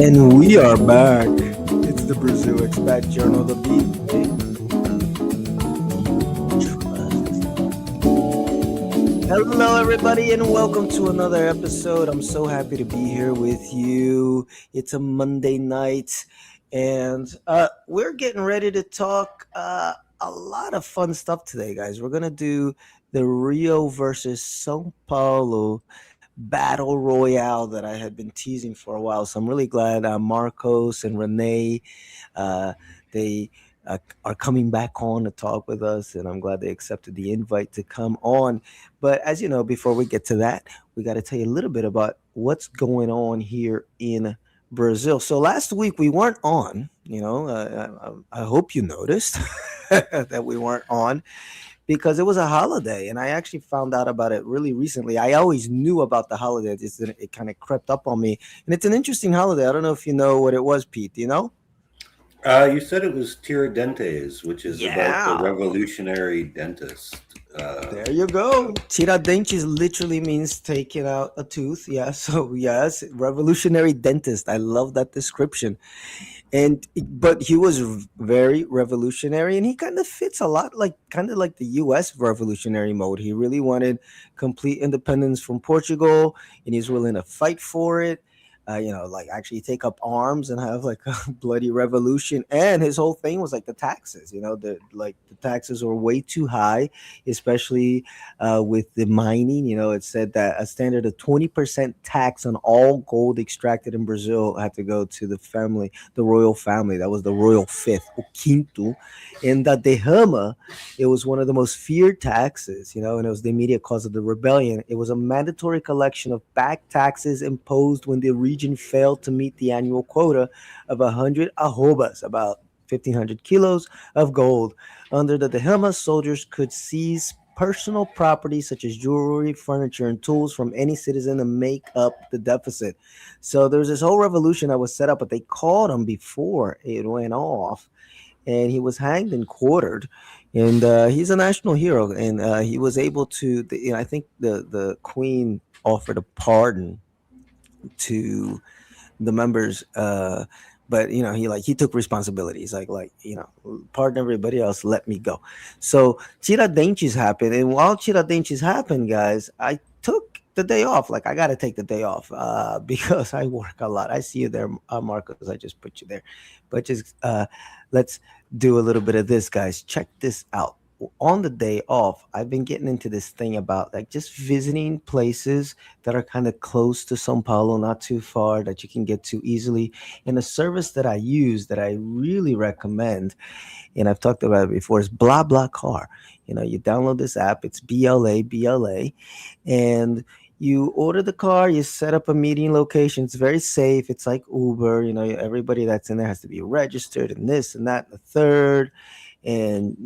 And we are back. It's the Brazil Expat Journal, the beat. Hello, everybody, and welcome to another episode. I'm so happy to be here with you. It's a Monday night, and we're getting ready to talk a lot of fun stuff today, guys. We're gonna do the Rio versus São Paulo battle royale that I had been teasing for a while. So I'm really glad Marcos and Renee, uh, they are coming back on to talk with us, and I'm glad they accepted the invite to come on. But as you know, before we get to that, we got to tell you a little bit about what's going on here in Brazil. So last week we weren't on. I hope you noticed that we weren't on because it was a holiday, and I actually found out about it really recently. I always knew about the holiday, just that it kind of crept up on me, and it's an interesting holiday. I don't know if you know what it was, Pete. Do you know? You said it was Tiradentes, which is about the Yeah, revolutionary dentist. there you go. Tiradentes literally means taking out a tooth. Yeah, so yes, revolutionary dentist. I love that description. But he was very revolutionary, and he kind of fits a lot like kind of like the US revolutionary mode. He really wanted complete independence from Portugal, and he's willing to fight for it. Like actually take up arms and have like a bloody revolution. And his whole thing was like the taxes. The taxes were way too high, especially with the mining. It said that a standard of 20% tax on all gold extracted in Brazil had to go to the royal family. That was the royal fifth, o quinto. And that derrama, it was one of the most feared taxes, and it was the immediate cause of the rebellion. It was a mandatory collection of back taxes imposed when the region failed to meet the annual quota of 100 arrobas, about 1,500 kilos of gold. Under the derrama, soldiers could seize personal property such as jewelry, furniture, and tools from any citizen to make up the deficit. So there's this whole revolution that was set up, but they caught him before it went off, and he was hanged and quartered. And he's a national hero, and he was able to. I think the queen offered a pardon to the members. But he took responsibility. He's pardon everybody else, let me go. So Tiradentes happened, and while Tiradentes happened, guys, I took the day off. Like I got to take the day off because I work a lot. I see you there, Marcos. I just put you there, but just let's do a little bit of this, guys. Check this out. On the day off, I've been getting into this thing about like just visiting places that are kind of close to Sao Paulo, not too far, that you can get to easily. And a service that I use that I really recommend, and I've talked about it before, is Blah Blah Car. You download this app, it's BLA, and you order the car, you set up a meeting location. It's very safe. It's like Uber. Everybody that's in there has to be registered and this and that and the third. And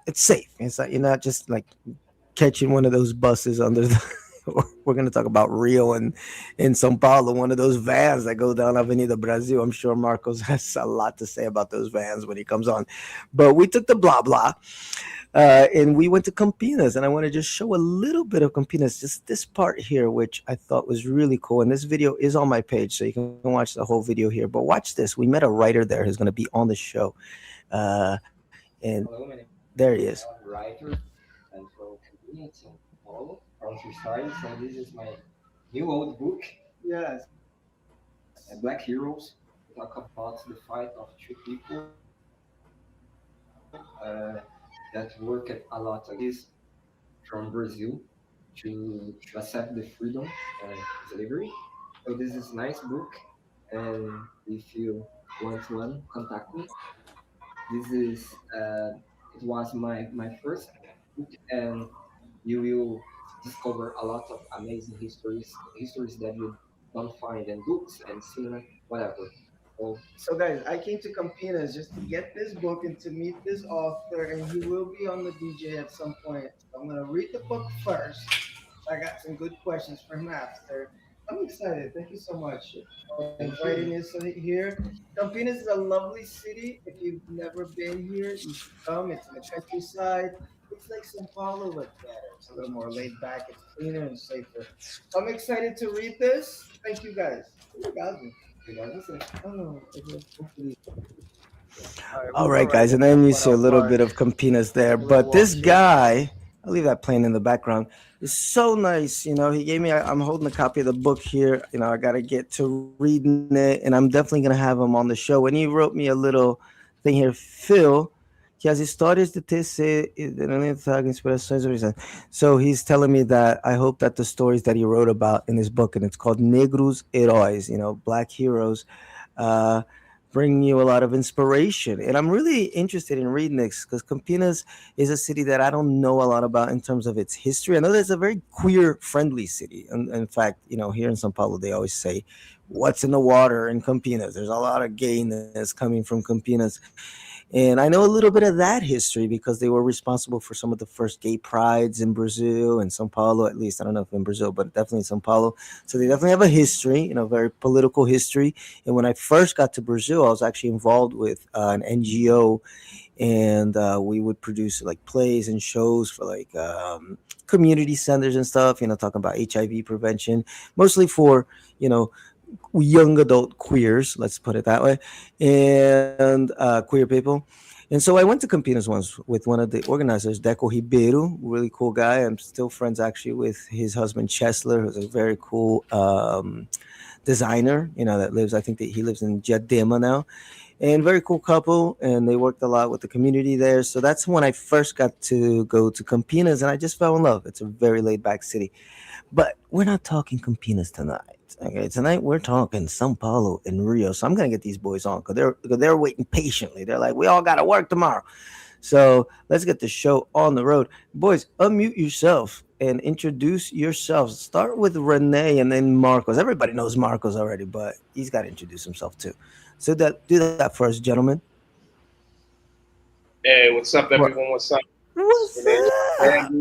it's safe. It's like you're not just like catching one of those buses under the we're going to talk about Rio and in Sao Paulo, one of those vans that go down Avenida Brazil. I'm sure Marcos has a lot to say about those vans when he comes on. But we took the blah blah, and we went to Campinas, and I want to just show a little bit of Campinas, just this part here, which I thought was really cool. And this video is on my page, so you can watch the whole video here. But watch this. We met a writer there who's going to be on the show. And Hello, my name there he is. is writer. I'm from Campinas, São Paulo, countryside. So this is my new old book, Yes. Black Heroes. We talk about the fight of two people that worked a lot against from Brazil to accept the freedom and slavery. So this is nice book, and if you want one, contact me. This is it was my first book, and you will discover a lot of amazing histories that you don't find in books and cinema, whatever. So So, guys, I came to Campinas just to get this book and to meet this author, and he will be on the DJ at some point. So I'm going to read the book first. I got some good questions for him after. I'm excited. Thank you so much for thank inviting you. us here. Campinas is a lovely city. If you've never been here, you should come. It's in the countryside. It's like Sao Paulo, but better. It's a little more laid back. It's cleaner and safer. So I'm excited to read this. Thank you, guys. Obrigado. Obrigado a você. Ah, não, eu vou conferir. All right, guys, and then you see a little bit of Campinas there. But this guy, I'll leave that playing in the background, is so nice. He gave me, I'm holding a copy of the book here. I got to get to reading it, and I'm definitely going to have him on the show. And he wrote me a little thing here, Phil, que as histórias de TC tragam inspirações originais. So he's telling me that I hope that the stories that he wrote about in his book, and it's called Negros Heróis, black heroes, uh, bring you a lot of inspiration. And I'm really interested in reading this because Campinas is a city that I don't know a lot about in terms of its history. I know it's a very queer friendly city. And in fact, here in Sao Paulo, they always say, what's in the water in Campinas? There's a lot of gayness coming from Campinas. And I know a little bit of that history because they were responsible for some of the first gay prides in Brazil and Sao Paulo, at least. I don't know if in Brazil, but definitely in Sao Paulo. So they definitely have a history, very political history. And when I first got to Brazil, I was actually involved with an NGO, and we would produce like plays and shows for like community centers and stuff, talking about HIV prevention, mostly for, young adult queers, let's put it that way, and queer people. And so I went to Campinas once with one of the organizers, Deco Ribeiro, really cool guy. I'm still friends actually with his husband Chesler, who's a very cool designer, that lives, I think that he lives in Diadema now, and very cool couple. And they worked a lot with the community there. So that's when I first got to go to Campinas, and I just fell in love. It's a very laid back city. But we're not talking Campinas tonight. Okay, tonight we're talking São Paulo and Rio. So I'm gonna get these boys on because they're waiting patiently. They're like, we all gotta work tomorrow. So let's get the show on the road. Boys, unmute yourself and introduce yourselves. Start with Renee and then Marcos. Everybody knows Marcos already, but he's got to introduce himself too. So do that first, gentlemen. Hey, what's up, What? everyone? What's up? What's up?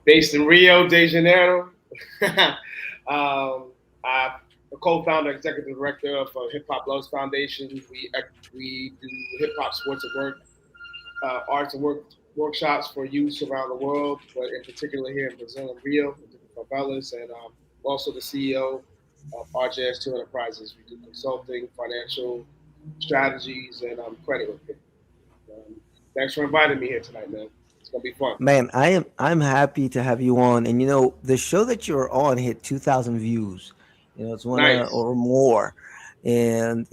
Based in Rio de Janeiro. I'm a co-founder, executive director of Hip Hop Loves Foundation. We do hip hop, sports, and work, arts and workshops for youth around the world, but in particular here in Brazil and Rio, in different favelas, and also the CEO of RJS2 Enterprises. We do consulting, financial strategies, and credit work. Thanks for inviting me here tonight, man. It's gonna be fun. Man, I'm happy to have you on. And the show that you're on hit 2,000 views. It's one Nice. or more. And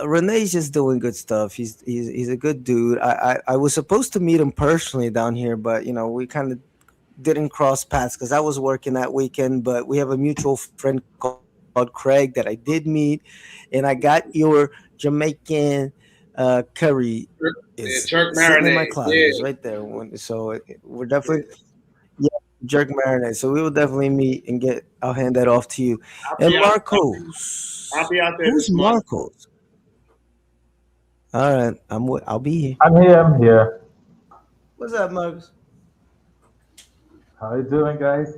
Renee's just doing good stuff. He's a good dude. I was supposed to meet him personally down here, but we kind of didn't cross paths because I was working that weekend. But we have a mutual friend called Craig that I did meet, and I got your Jamaican curry is Jerk sitting in my marinade. closet. Yeah. It's right there. We're definitely, yeah, jerk marinade. So we will definitely meet and get. I'll hand that off to you. And Marcos, I'll be out there who's this month. Marcos? All right, I'll be here. I'm here. I'm here. What's up, Marcos? How you doing, guys?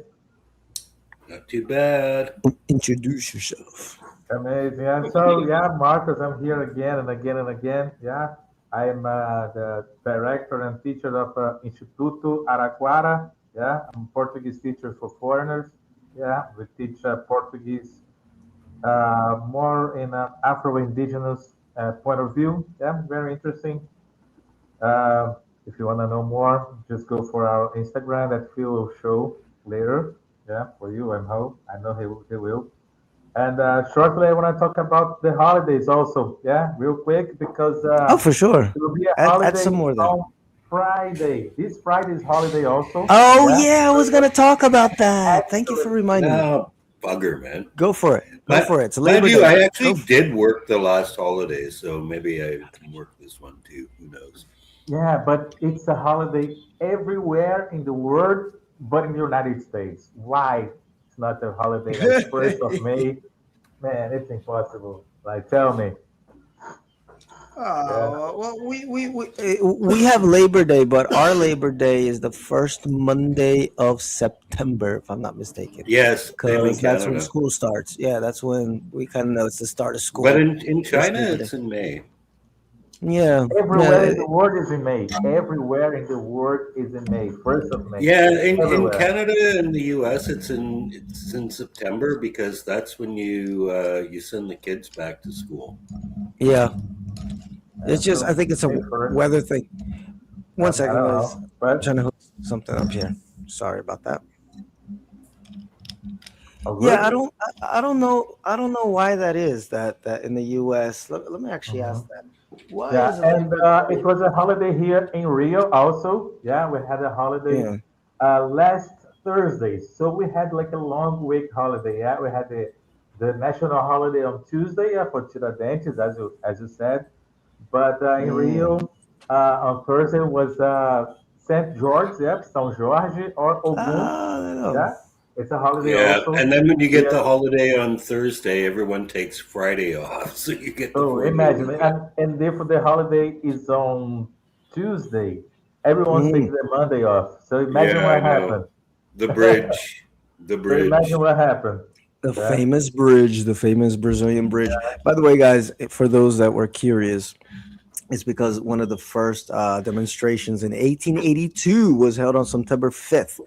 Not too bad. Introduce yourself. Amazing. And so, yeah, Marcus, I'm here again and again and again. Yeah, I'm the director and teacher of Instituto Araquara. Yeah, I'm Portuguese teacher for foreigners. Yeah, we teach Portuguese more in an Afro-Indigenous point of view. Yeah, very interesting. Uh, if you want to know more, just go for our Instagram that Phil will show later. Yeah, for you and hope. I know he will. And shortly, I want to talk about the holidays also. Yeah, real quick, because Oh, for sure. there will be a Add some holiday more there. on Friday. This Friday is holiday also. Oh Yeah, yeah, I was gonna talk about that. Thank you for excellent. reminding me. No, bugger, man. Go for it. Go But for it. It's mind Labor you, I Day. actually Go f- did work the last holiday, so maybe I can work this one too. Who knows? Yeah, but it's a holiday everywhere in the world, but in the United States. Why? It's not a holiday like 1st of May. Man, it's impossible. Like, tell me. Yeah. Oh well, we have Labor Day, but our Labor Day is the first Monday of September, if I'm not mistaken, Yes, same in because that's when Canada. school starts. Yeah, that's when we kind of know it's the start of But school. in It's China, Labor Day. it's in May. Yeah, Everywhere in yeah. the world is in May. Everywhere in the world is in May. 1st of May. Yeah, in Everywhere. Canada and the US, it's in September because that's when you send the kids back to school. Yeah, it's just I So think it's a May 1st. weather thing. One I second, don't guys. know. I'm trying But to hook something up here. Sorry about that. oh Yeah, good. I don't know why that is that in the U.S. Let me actually Mhm. ask that. Why Yeah, is it and Labor it Day? was a holiday here in Rio also. Yeah, we had a holiday Yeah. last Thursday. So we had like a long week holiday. Yeah, we had the national holiday on Tuesday, yeah, for Tiradentes, as you said. But in Mm. Rio, on Thursday was Saint George, yep, São Jorge or Ogum. Ah, no. Yeah, it's a holiday Yeah, also. and then when you get Yeah. the holiday on Thursday, everyone takes Friday off, so you get the So 4 day imagine, weekend. and therefore the holiday is on Tuesday. Everyone's Mm. taking the Monday off. So Yeah, imagine I what know. happened. The bridge, the So imagine bridge. what happened. The Yeah. famous bridge, the famous Brazilian bridge. By the way, guys, for those that were curious, it's because one of the first demonstrations in 1882 was held on September 5th,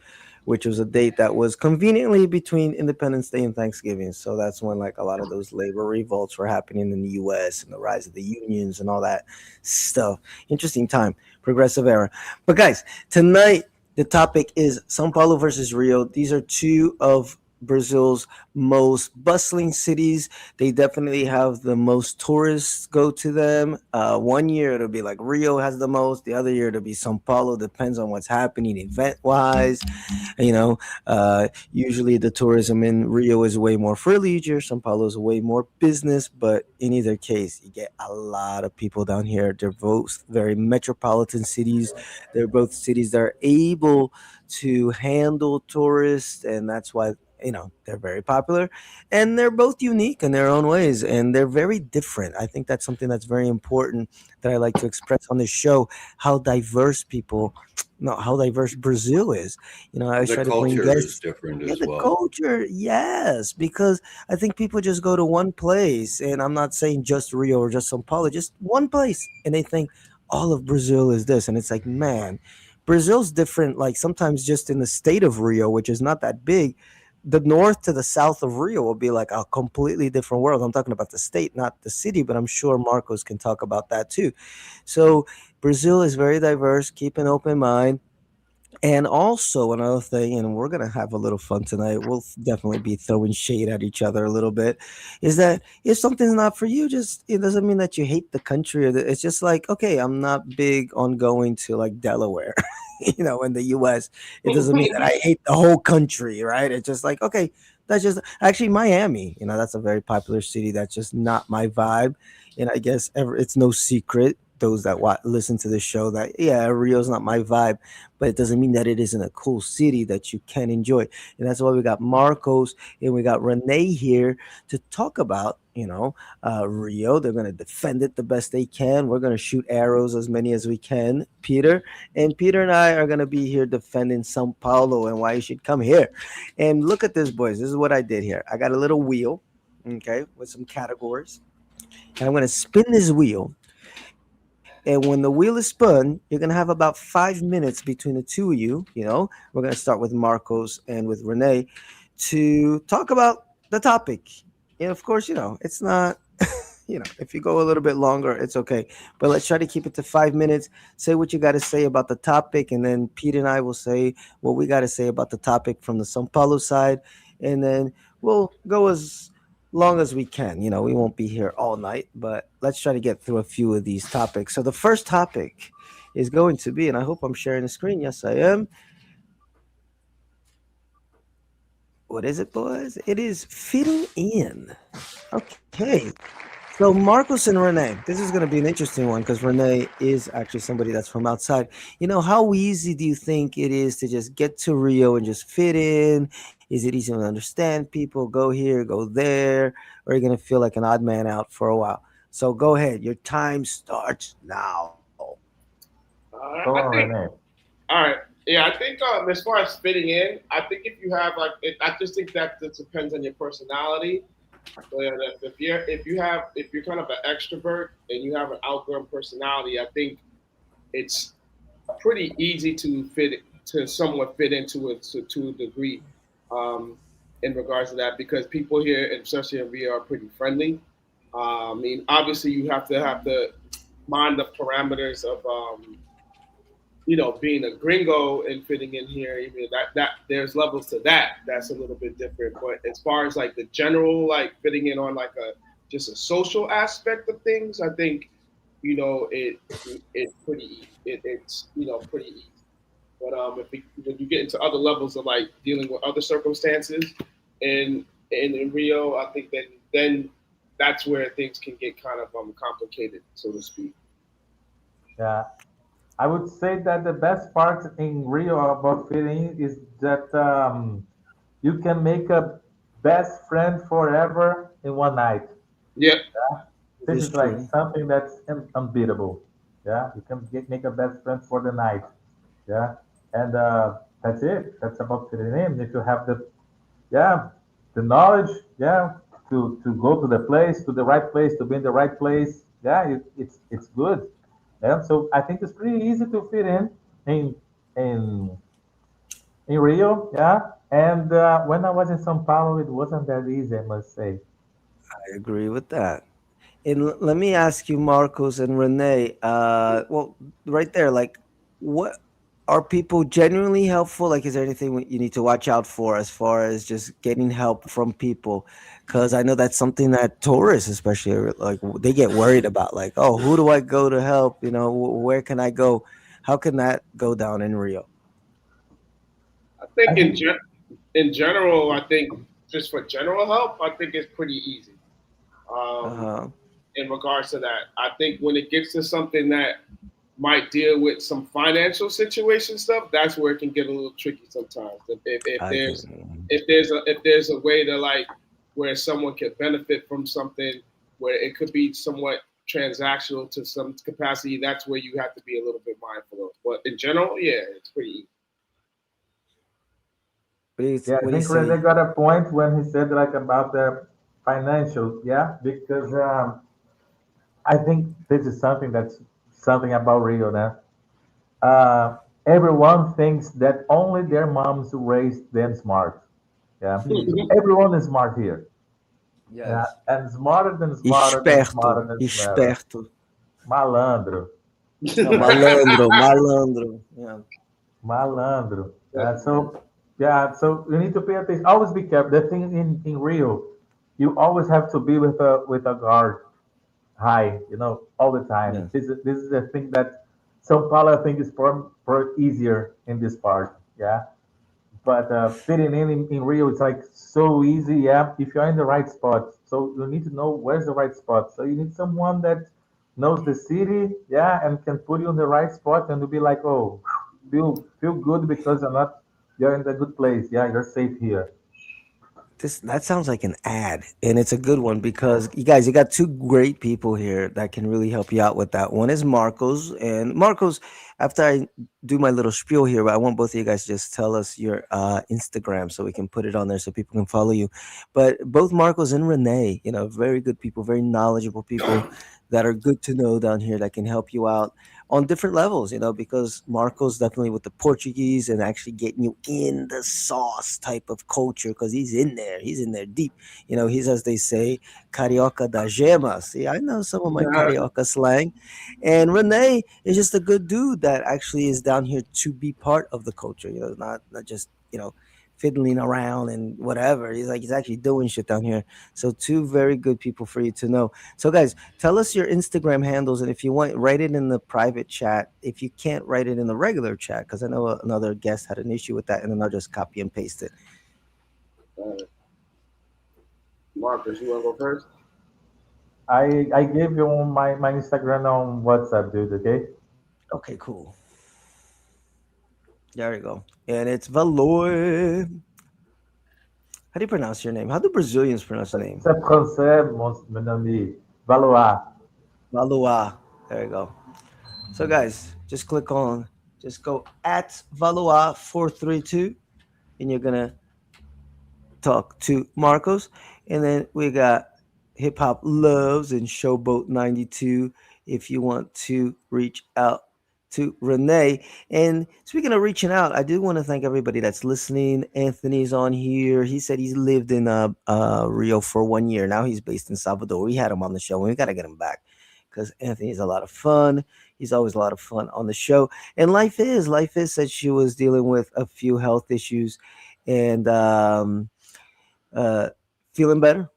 which was a date that was conveniently between Independence Day and Thanksgiving. So that's when like a lot of those labor revolts were happening in the U.S. and the rise of the unions and all that stuff. Interesting time, progressive era. But guys, tonight the topic is São Paulo versus Rio. These are two of Brazil's most bustling cities. They definitely have the most tourists go to them. One year it'll be like Rio has the most. The other year it'll be São Paulo. Depends on what's happening event wise. You know, usually the tourism in Rio is way more for leisure. São Paulo is way more business. But in either case, you get a lot of people down here. They're both very metropolitan cities. They're both cities that are able to handle tourists, and that's why they're very popular, and they're both unique in their own ways, and they're very different. I think that's something that's very important that I like to express on this show, how diverse people no how diverse Brazil is. I always The try to bring culture is guests. different Yeah, as the well. culture, yes, because I think people just go to one place, and I'm not saying just Rio or just Sao Paulo, just one place, and they think all of Brazil is this, and it's like, man, Brazil's different. Like sometimes just in the state of Rio, which is not that big, the north to the south of Rio will be like a completely different world. I'm talking about the state, not the city, but I'm sure Marcos can talk about that too. So Brazil is very diverse. Keep an open mind. And also another thing, and we're gonna have a little fun tonight. We'll definitely be throwing shade at each other a little bit. Is that if something's not for you, just it doesn't mean that you hate the country. It's just like, okay, I'm not big on going to like Delaware, in the U.S. It doesn't mean that I hate the whole country, right? It's just like, okay, that's just actually Miami. That's a very popular city. That's just not my vibe, and I guess it's no secret those that listen to the show that yeah, Rio's not my vibe, but it doesn't mean that it isn't a cool city that you can enjoy. And that's why we got Marcos and we got Renee here to talk about, Rio. They're going to defend it the best they can. We're going to shoot arrows as many as we can, Peter. And Peter and I are going to be here defending Sao Paulo and why you should come here. And look at this, boys. This is what I did here. I got a little wheel, okay, with some categories. And I'm going to spin this wheel, and when the wheel is spun, you're going to have about 5 minutes between the two of you. We're going to start with Marcos and with Renee to talk about the topic. And of course, it's not, if you go a little bit longer, it's okay. But let's try to keep it to 5 minutes. Say what you got to say about the topic. And then Pete and I will say what we got to say about the topic from the Sao Paulo side. And then we'll go as long as we can. We won't be here all night, but let's try to get through a few of these topics. So the first topic is going to be, and I hope I'm sharing the screen. Yes, I am. What is it, boys? It is fitting in. Okay. So Marcos and Renee, this is going to be an interesting one because Renee is actually somebody that's from outside. How easy do you think it is to just get to Rio and just fit in? Is it easy to understand people? Go here, go there, or are you going to feel like an odd man out for a while? So go ahead. Your time starts now. Go I on, think. Renee. All right. Yeah, I think as far as fitting in, I think if you have I just think that it depends on your personality. So yeah, if you're kind of an extrovert and you have an outgoing personality, I think it's pretty easy to somewhat fit into it to a degree, um, in regards to that because people here, especially in Rio, are pretty friendly. I mean, obviously, you have to mind the parameters of being a gringo and fitting in here. Even that there's levels to that. That's a little bit different. But as far as like the general like fitting in on like a just a social aspect of things, I think it's pretty easy. It's pretty easy. But when you get into other levels of like dealing with other circumstances in Rio, I think then that's where things can get kind of complicated, so to speak. Yeah, I would say that the best part in Rio about fitting is that you can make a best friend forever in one night. Yeah, It This is is like true. something that's unbeatable. Yeah, you can make a best friend for the night. Yeah, and that's it. That's about fitting in. If you have yeah, the knowledge, yeah, to go to the place, to the right place, to be in the right place. Yeah, it's good. Yeah, so I think it's pretty easy to fit in in in Rio. Yeah, and when I was in São Paulo, it wasn't that easy, I must say. I agree with that. And let me ask you, Marcos and Renee. Well, right there, like, what are people genuinely helpful? Like, is there anything you need to watch out for as far as just getting help from people? Because I know that's something that tourists, especially, like, they get worried about. Like, oh, who do I go to help? Where can I go? How can that go down in Rio? I I think think in general, I think just for general help, I think it's pretty easy. Uh Um, huh. in regards to that, I think when it gets to something that might deal with some financial situation stuff, that's where it can get a little tricky sometimes. If I there's can. if there's a way to like where someone can benefit from something where it could be somewhat transactional to some capacity, that's where you have to be a little bit mindful of. But in general, yeah, it's pretty easy. yeah, I What do you think Rene say? got a point when he said like about the financial. Yeah, because I think this is something that's something about Rio now. Everyone thinks that only their moms raised them smart. Yeah, so everyone is smart here. Yeah, Yes. and smarter than smarter than Esperto. smarter than smarter. Esperto. Malandro, No, malandro. Malandro. Yeah. malandro. Yes. Yeah, so you need to pay attention. Always be careful. The thing in Rio, you always have to be with a guard high, all the time. Yes. This is the thing that São Paulo I think is for easier in this part. Yeah, but fitting in Rio, it's like so easy. Yeah, if you're in the right spot. So you need to know where's the right spot. So you need someone that knows the city, yeah, and can put you in the right spot and to be like, oh, feel good because you're in the good place. Yeah, you're safe here. This that sounds like an ad, and it's a good one because you got two great people here that can really help you out with that. One is Marcos, and Marcos. After I do my little spiel here, I want both of you guys to just tell us your Instagram so we can put it on there so people can follow you. But both Marcos and Renee, very good people, very knowledgeable people that are good to know down here that can help you out on different levels, because Marco's definitely with the Portuguese and actually getting you in the sauce type of culture because he's in there deep. He's, as they say, Carioca da Gema. See, I know some of my Carioca slang. And Renee is just a good dude that actually is down here to be part of the culture, not just, fiddling around and whatever. He's actually doing shit down here. So two very good people for you to know. So guys, tell us your Instagram handles, and if you want, write it in the private chat. If you can't, write it in the regular chat, because I know another guest had an issue with that, and then I'll just copy and paste it. Marcus, you want to go first? I gave you my Instagram on WhatsApp, dude. Okay. Okay, cool. There you go. And it's Valois. How do you pronounce your name? How do Brazilians pronounce your name? C'est français, mon ami. Valois. Valois. There you go. So guys, just go at Valois 432, and you're gonna talk to Marcos, and then we got Hip Hop Loves and Showboat 92 if you want to reach out to Renee. And speaking of reaching out, I do want to thank everybody that's listening. Anthony's on here. He said he's lived in Rio for 1 year. Now he's based in Salvador. We had him on the show, and we got to get him back because Anthony's a lot of fun. He's always a lot of fun on the show. And life is said she was dealing with a few health issues and uh, feeling better.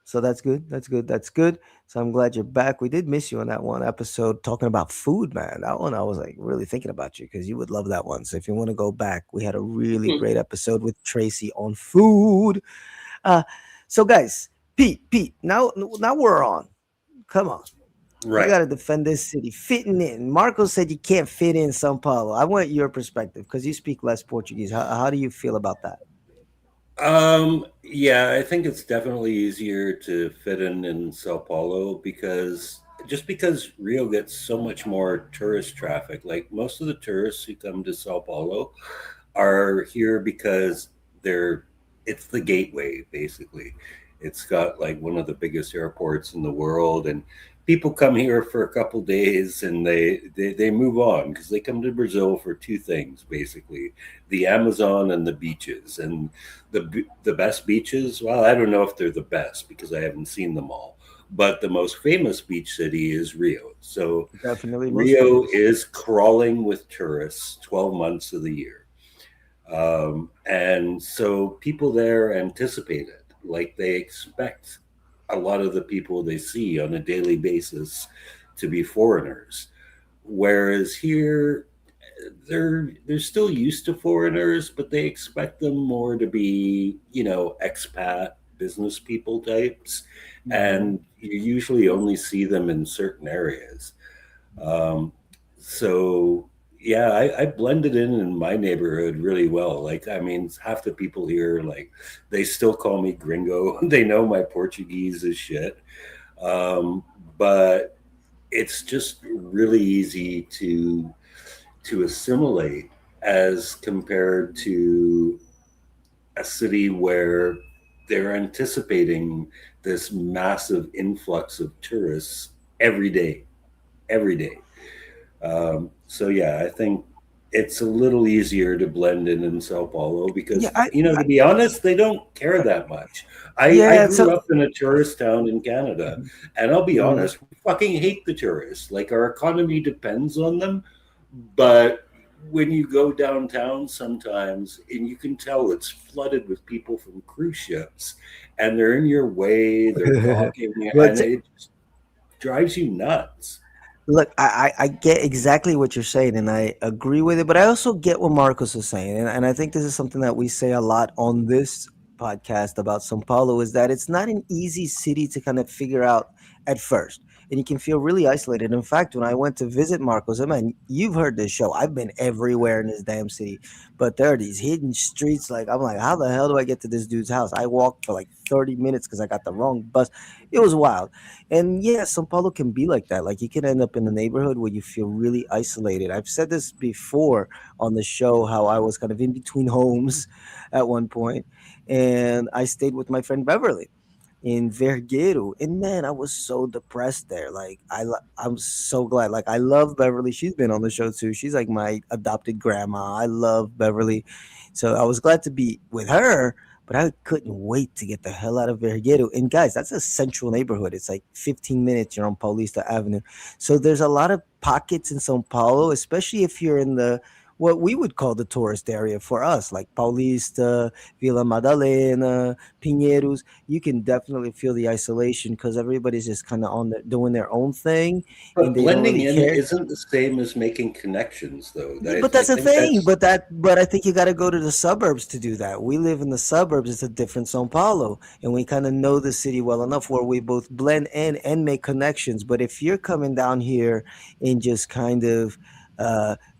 So that's good. That's good. That's good. So I'm glad you're back. We did miss you on that one episode talking about food, man. That one I was like really thinking about you because you would love that one. So if you want to go back, we had a really Hmm. great episode with Tracy on food. Uh, so guys, Pete, now we're on. Come on. You Right. got to defend this city. Fitting in. Marco said you can't fit in São Paulo. I want your perspective because you speak less Portuguese. How do you feel about that? Yeah, I think it's definitely easier to fit in Sao Paulo because Rio gets so much more tourist traffic. Like most of the tourists who come to Sao Paulo are here because they're it's the gateway basically. It's got like one of the biggest airports in the world, and people come here for a couple days and they move on because they come to Brazil for two things basically: the Amazon and the beaches. And the best beaches, well, I don't know if they're the best because I haven't seen them all, but the most famous beach city is Rio. So Definitely most Rio famous. is crawling with tourists 12 months of the year. And so people there anticipate it. Like they expect a lot of the people they see on a daily basis to be foreigners. Whereas here, they're still used to foreigners, but they expect them more to be, expat business people types, Mhm. and you usually only see them in certain areas. Um, so yeah, I blended in my neighborhood really well. Like, I mean, half the people here, like, they still call me gringo. They know my Portuguese is shit. Um, but it's just really easy to assimilate as compared to a city where they're anticipating this massive influx of tourists every day, every day. So yeah, I think it's a little easier to blend in Sao Paulo Yeah, because, to be honest, they don't care that much. I yeah. grew So up in a tourist town in Canada, Mhm. and I'll be Mhm. honest, we fucking hate the tourists. Like our economy depends on them, but when you go downtown sometimes and you can tell it's flooded with people from cruise ships and they're in your way, they're talking, but and it just drives you nuts. look, I get exactly what you're saying, and I agree with it. But I also get what Marcos is saying, and I think this is something that we say a lot on this podcast about São Paulo is that it's not an easy city to kind of figure out at first, and you can feel really isolated. In fact, when I went to visit Marcos, I mean, you've heard this show. I've been everywhere in this damn city, but there are these hidden streets. Like I'm like, how the hell do I get to this dude's house? I walked for like 30 minutes because I got the wrong bus. It was wild. And yeah, São Paulo can be like that. Like you can end up in a neighborhood where you feel really isolated. I've said this before on the show how I was kind of in between homes at one point, and I stayed with my friend Beverly in Vergueiro. And man, I was so depressed there. Like I'm so glad. Like I love Beverly. She's been on the show too. She's like my adopted grandma. I love Beverly. So I was glad to be with her, but I couldn't wait to get the hell out of Vergueiro. And guys, that's a central neighborhood. It's like 15 minutes you're on Paulista Avenue. So there's a lot of pockets in São Paulo, especially if you're in the what we would call the tourist area for us, like Paulista, Vila Madalena, Pinheiros. You can definitely feel the isolation because everybody's just kind of doing their own thing, and But they don't blending really in care. isn't the same as making connections, though. Yeah, but I that's the think thing. that's But I think you got to go to the suburbs to do that. We live in the suburbs. It's a different São Paulo, and we kind of know the city well enough where we both blend in and make connections. But if you're coming down here and just kind of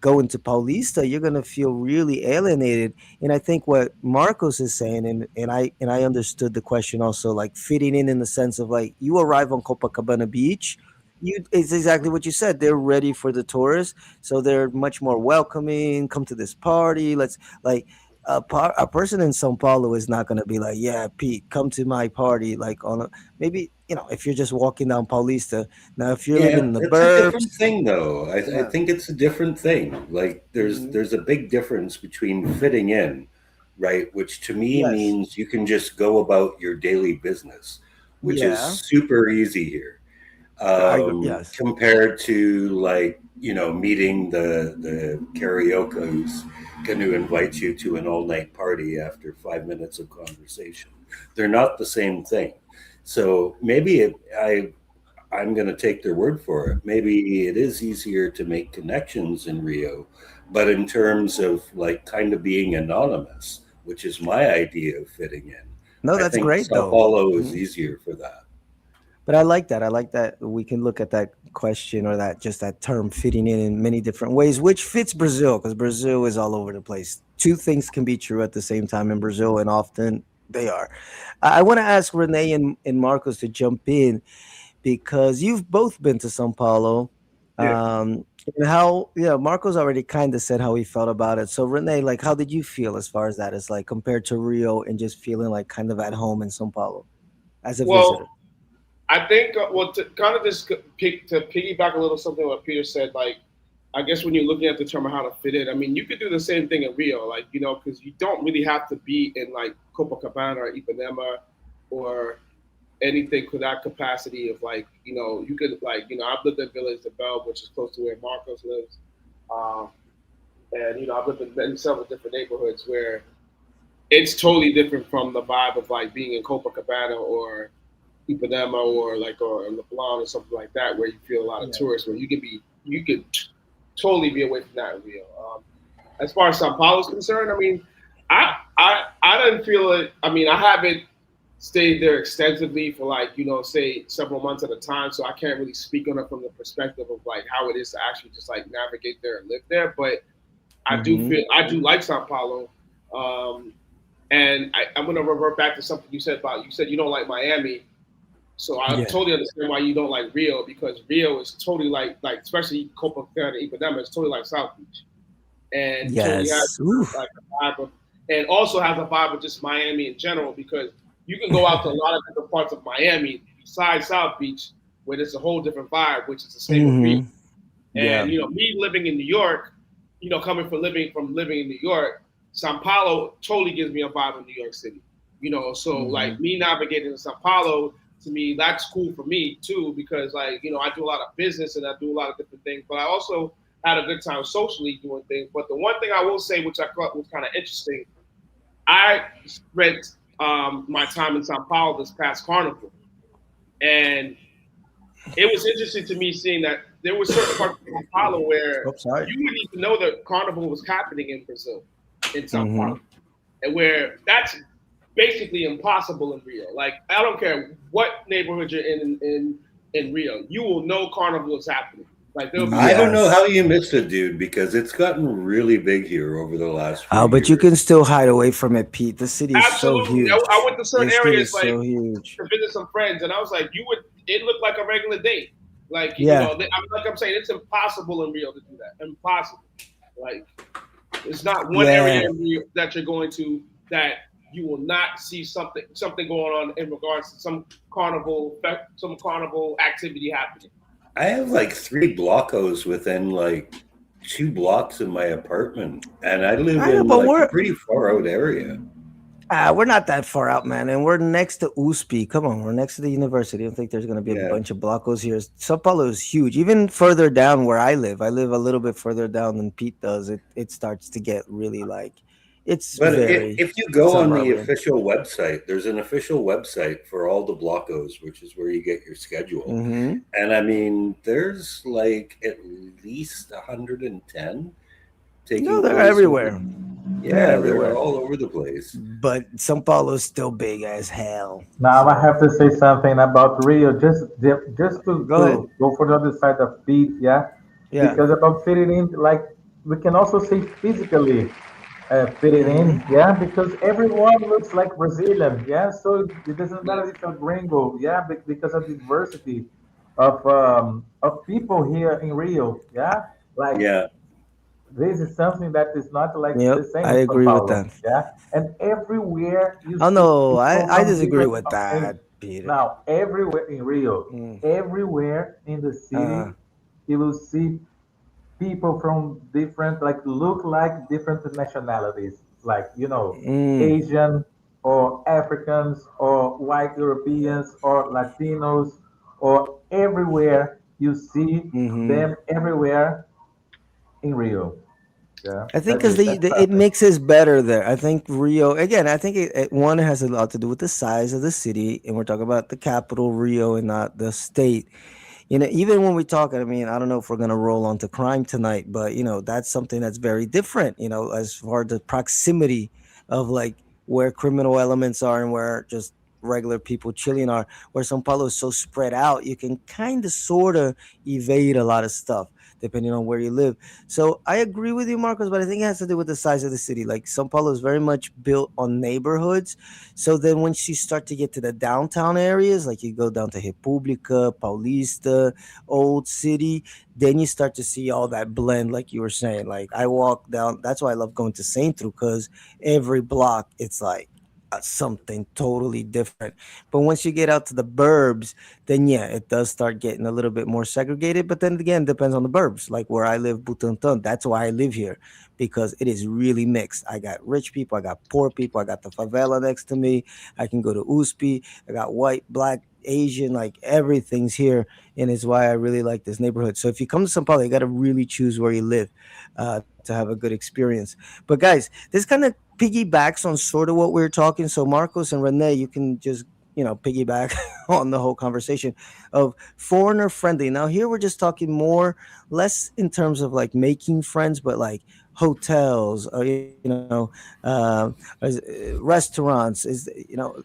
going to Paulista, you're gonna feel really alienated. And I think what Marcos is saying, and I understood the question also, like fitting in the sense of like you arrive on Copacabana Beach. It's exactly what you said. They're ready for the tourists, so they're much more welcoming. Come to this party. Let's like. a person in São Paulo is not going to be like, yeah, Pete, come to my party. Like on a maybe if you're just walking down Paulista. Now, if you're living Yeah, in the it's a different burbs, thing though. I yeah, think it's a different thing. Like hmm, there's a big difference between fitting in, right? Which to me yes, means you can just go about your daily business, which is yeah, super easy here. I agree. Yes, Compared to like meeting the karaoke who's going to invite you to an all night party after 5 minutes of conversation. They're not the same thing. So maybe I'm going to take their word for it. Maybe it is easier to make connections in Rio, but in terms of like kind of being anonymous, which is my idea of fitting in, no, I that's think great Sao though. Paulo is Mhm. easier for that. But I like that. I like that we can look at that question or that term fitting in many different ways, which fits Brazil because Brazil is all over the place. Two things can be true at the same time in Brazil, and often they are. I want to ask Renee and Marcos to jump in because you've both been to São Paulo. Yeah. And how, Marcos already kind of said how he felt about it. So Renee, like, how did you feel as far as that is like compared to Rio and just feeling like kind of at home in São Paulo as a Well, visitor? I think to kind of just to piggyback a little something what Peter said, like I guess when you're looking at the term of how to fit in, I mean you could do the same thing in Rio, like because you don't really have to be in like Copacabana or Ipanema or anything to that capacity of like you could like I've lived in Village de Bell, which is close to where Marcos lives, um, and I've lived in several different neighborhoods where it's totally different from the vibe of like being in Copacabana or Ipanema or LeBlanc or something like that, where you feel a lot of Yeah. tourists, where you could totally be away from that in Rio. As far as Sao Paulo is concerned, I mean, I didn't feel it. I mean, I haven't stayed there extensively for like say several months at a time, so I can't really speak on it from the perspective of like how it is to actually just like navigate there and live there. But Hmm. I do like Sao Paulo. Um, and I'm going to revert back to something you said about you said you don't like Miami, so I Yeah. totally understand why you don't like Rio because Rio is totally like especially Copacabana and Ipanema is totally like South Beach and totally has Yes. Oof. like a vibe of and also has a vibe of just Miami in general because you can go out to a lot of different parts of Miami besides South Beach where there's a whole different vibe, which is the same with Rio. Hmm. Yeah. And me living in New York, coming from living in New York, Sao Paulo totally gives me a vibe of New York City. So Hmm. like me navigating in Sao Paulo, to me, that's cool for me too, because like, I do a lot of business and I do a lot of different things, but I also had a good time socially doing things. But the one thing I will say, which I thought was kind of interesting, I spent my time in Sao Paulo this past carnival. And it was interesting to me seeing that there were certain parts of Sao Paulo where Oh, sorry. you would even know that carnival was happening in Brazil, in Sao Hmm. Paulo, and where that's basically impossible in Rio. Like I don't care what neighborhood you're in Rio, you will know carnival is happening. Like there'll be I don't know how Yes. you missed it, dude, because it's gotten really big here over the last few Oh, but you can years. still hide away from it, Pete. The city is so absolutely. I huge. went to certain This city areas is like so huge. to visit some friends, and I was like, you would. It looked like a regular date. Like Yeah. like I'm saying, it's impossible in Rio to do that. Impossible. Like there's not one Yeah. area in Rio that you're going to that you will not see something going on in regards to some carnival activity happening. I have like 3 blockos within like 2 blocks of my apartment, and I live I know, in but like a pretty far out area. we're not that far out, man, and we're next to USP. Come on, we're next to the university. I don't think there's gonna be a Yeah, bunch of blocos here. Sao Paulo is huge. Even further down where I live a little bit further down than Pete does. It starts to get really like it's but very if you go on the suburban. official website, there's an official website for all the blockos, which is where you get your schedule. Hmm. And I mean, there's like at least 110 No, taking they're place within. everywhere. They're Yeah, they're everywhere. all over the place. But Sao Paulo's still big as hell. Now I So have to say something about Rio, just go ahead. to go for the other side of Pete, yeah, Yeah. because about fitting in, like we can also say physically fitting Hmm. in, yeah, because everyone looks like Brazilian, yeah, so it doesn't Yeah. matter if you're gringo, yeah, because of the diversity of people here in Rio, yeah, like Yeah, this is something that is not like Yep, the same I in São agree with Paulo. that. Yeah, and everywhere you Oh see no, people I from disagree different with in that, Peter. now everywhere in Rio, Mm. everywhere in the Uh, city, you will see people from different like look like different nationalities, like mm, Asian or Africans or white Europeans or Latinos, or everywhere you see hmm. them everywhere in Rio. Yeah, I think that's because it. That's it perfect. mixes better there. I think Rio again. I think one has a lot to do with the size of the city, and we're talking about the capital Rio and not the state. Even when we talk, I mean, I don't know if we're gonna roll onto crime tonight, but that's something that's very different. As far as the proximity of like where criminal elements are and where just regular people chilling are. Where São Paulo is so spread out, you can kind of sort of evade a lot of stuff depending on where you live. So I agree with you, Marcos, but I think it has to do with the size of the city. Like São Paulo is very much built on neighborhoods. So then once you start to get to the downtown areas, like you go down to República, Paulista, Old City, then you start to see all that blend, like you were saying. Like I walk down, that's why I love going to Centro, because every block it's like something totally different. But once you get out to the burbs, then yeah, it does start getting a little bit more segregated. But then again, depends on the burbs. Like where I live, Butantan, that's why I live here, because it is really mixed. I got rich people, I got poor people, I got the favela next to me. I can go to USP. I got white, black, Asian, like everything's here, and it's why I really like this neighborhood. So if you come to São Paulo, you got to really choose where you live to have a good experience. But guys, this kind of piggybacks on sort of what we are talking. So Marcos and Renee, you can just piggyback on the whole conversation of foreigner friendly. Now here we're just talking more less in terms of like making friends, but like hotels or restaurants is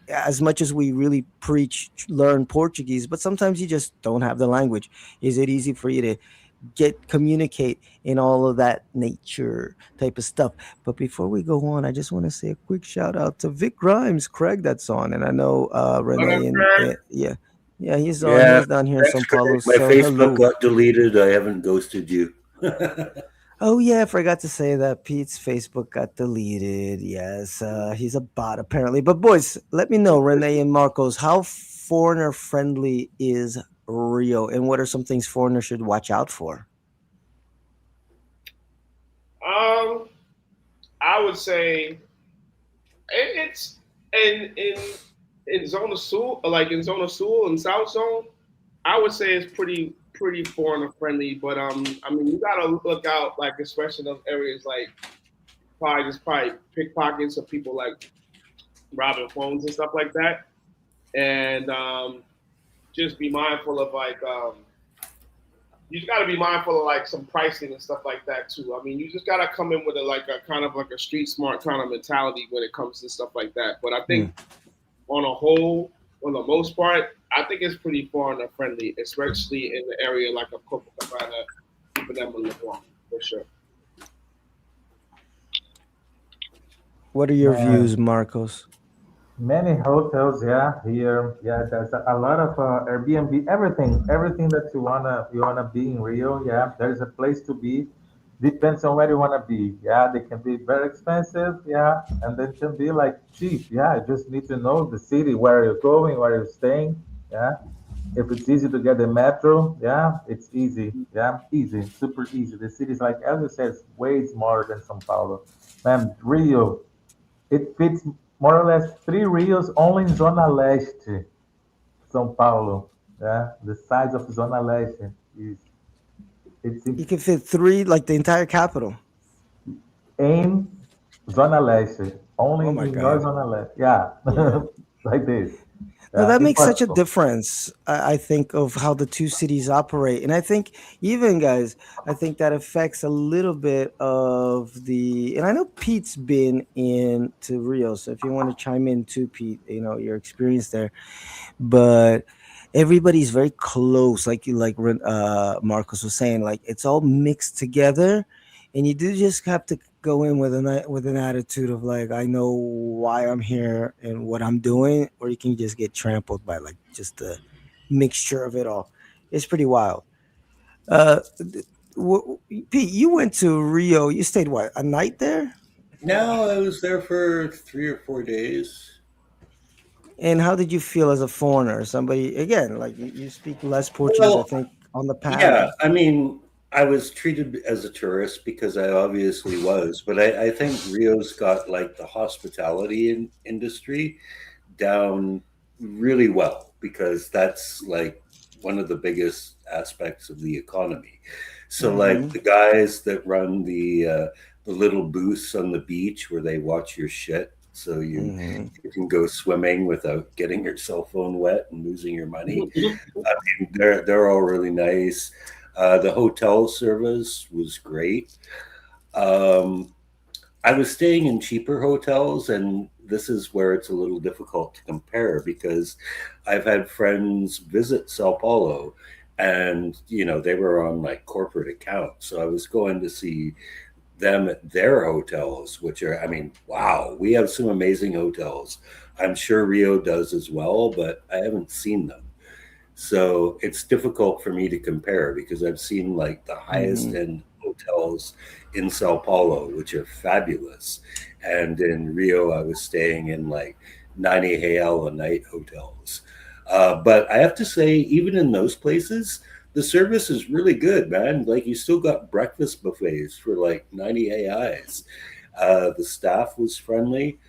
as much as we really preach learn Portuguese, but sometimes you just don't have the language. Is it easy for you to communicate in all of that nature type of stuff? But before we go on, I just want to say a quick shout out to Vic Grimes, Craig that's on, and I know What up, Renee and Craig? yeah, yeah, he's on. Yeah, He's down here in thanks, Sao Paulo. Craig. My So Facebook hello. got deleted. I haven't ghosted you. Oh yeah, I forgot to say that Pete's Facebook got deleted. Yes, he's a bot apparently. But boys, let me know, Renee and Marcos, how foreigner friendly is Rio, and what are some things foreigners should watch out for? Um, I would say it's in Zona Sul, like in Zona Sul and South Zone. I would say it's pretty foreigner friendly, but I mean you gotta look out, like especially in those areas like probably pickpockets or people like robbing phones and stuff like that, and just be mindful of like you just got to be mindful of like some pricing and stuff like that too. I mean, you just got to come in with a kind of like a street smart kind of mentality when it comes to stuff like that. But I Hmm. think on a whole, on the most part, I think it's pretty foreigner friendly, especially in the area like of Copacabana, Ipanema, Leblon, for sure. What are your Man, views, Marcos? many hotels, yeah, here, yeah. There's a lot of Airbnb, everything that you wanna be in Rio. Yeah, there's a place to be. Depends on where you wanna be. Yeah, they can be very expensive. Yeah, and then can be like cheap. Yeah, you just need to know the city where you're going, where you're staying. Yeah, if it's easy to get the metro, yeah, it's easy. Yeah, easy, super easy. The city's like, as you said, it's way smaller than São Paulo. Man, Rio, it fits more or less three Rios only in Zona Leste, São Paulo. Yeah, the size of Zona Leste is it's You can fit three, like the entire capital. in Zona Leste, only Oh my in your god. Zona Leste. Yeah, Yeah. like this. No, Yeah, that makes such a impossible. difference. I think of how the two cities operate, and I think even guys, I think that affects a little bit of the. And I know Pete's been in to Rio, so if you want to chime in too, Pete, your experience there. But everybody's very close, like Marcos was saying, like it's all mixed together, and you do just have to go in with an attitude of like, I know why I'm here and what I'm doing, or you can just get trampled by like just the mixture of it all. It's pretty wild. uh Pete, you went to Rio. You stayed what, a night there? Now I was there for 3 or 4 days. And how did you feel as a foreigner? Somebody again, like you speak less Portuguese, I Well, think, on the yeah, panel. I mean, I was treated as a tourist because I obviously was, but I think Rio's got like the hospitality industry down really well because that's like one of the biggest aspects of the economy. So like Hmm. the guys that run the little booths on the beach where they watch your shit so Hmm. you can go swimming without getting your cell phone wet and losing your money. They're all really nice. The hotel service was great. Um, I was staying in cheaper hotels, and this is where it's a little difficult to compare because I've had friends visit Sao Paulo, and they were on like corporate accounts, so I was going to see them at their hotels, which are, I mean, wow, we have some amazing hotels. I'm sure Rio does as well, but I haven't seen them. So it's difficult for me to compare because I've seen like the highest Hmm. end hotels in Sao Paulo, which are fabulous. And in Rio, I was staying in like 90 real a night hotels. But I have to say, even in those places, the service is really good, man. Like you still got breakfast buffets for like 90 AIs. The staff was friendly.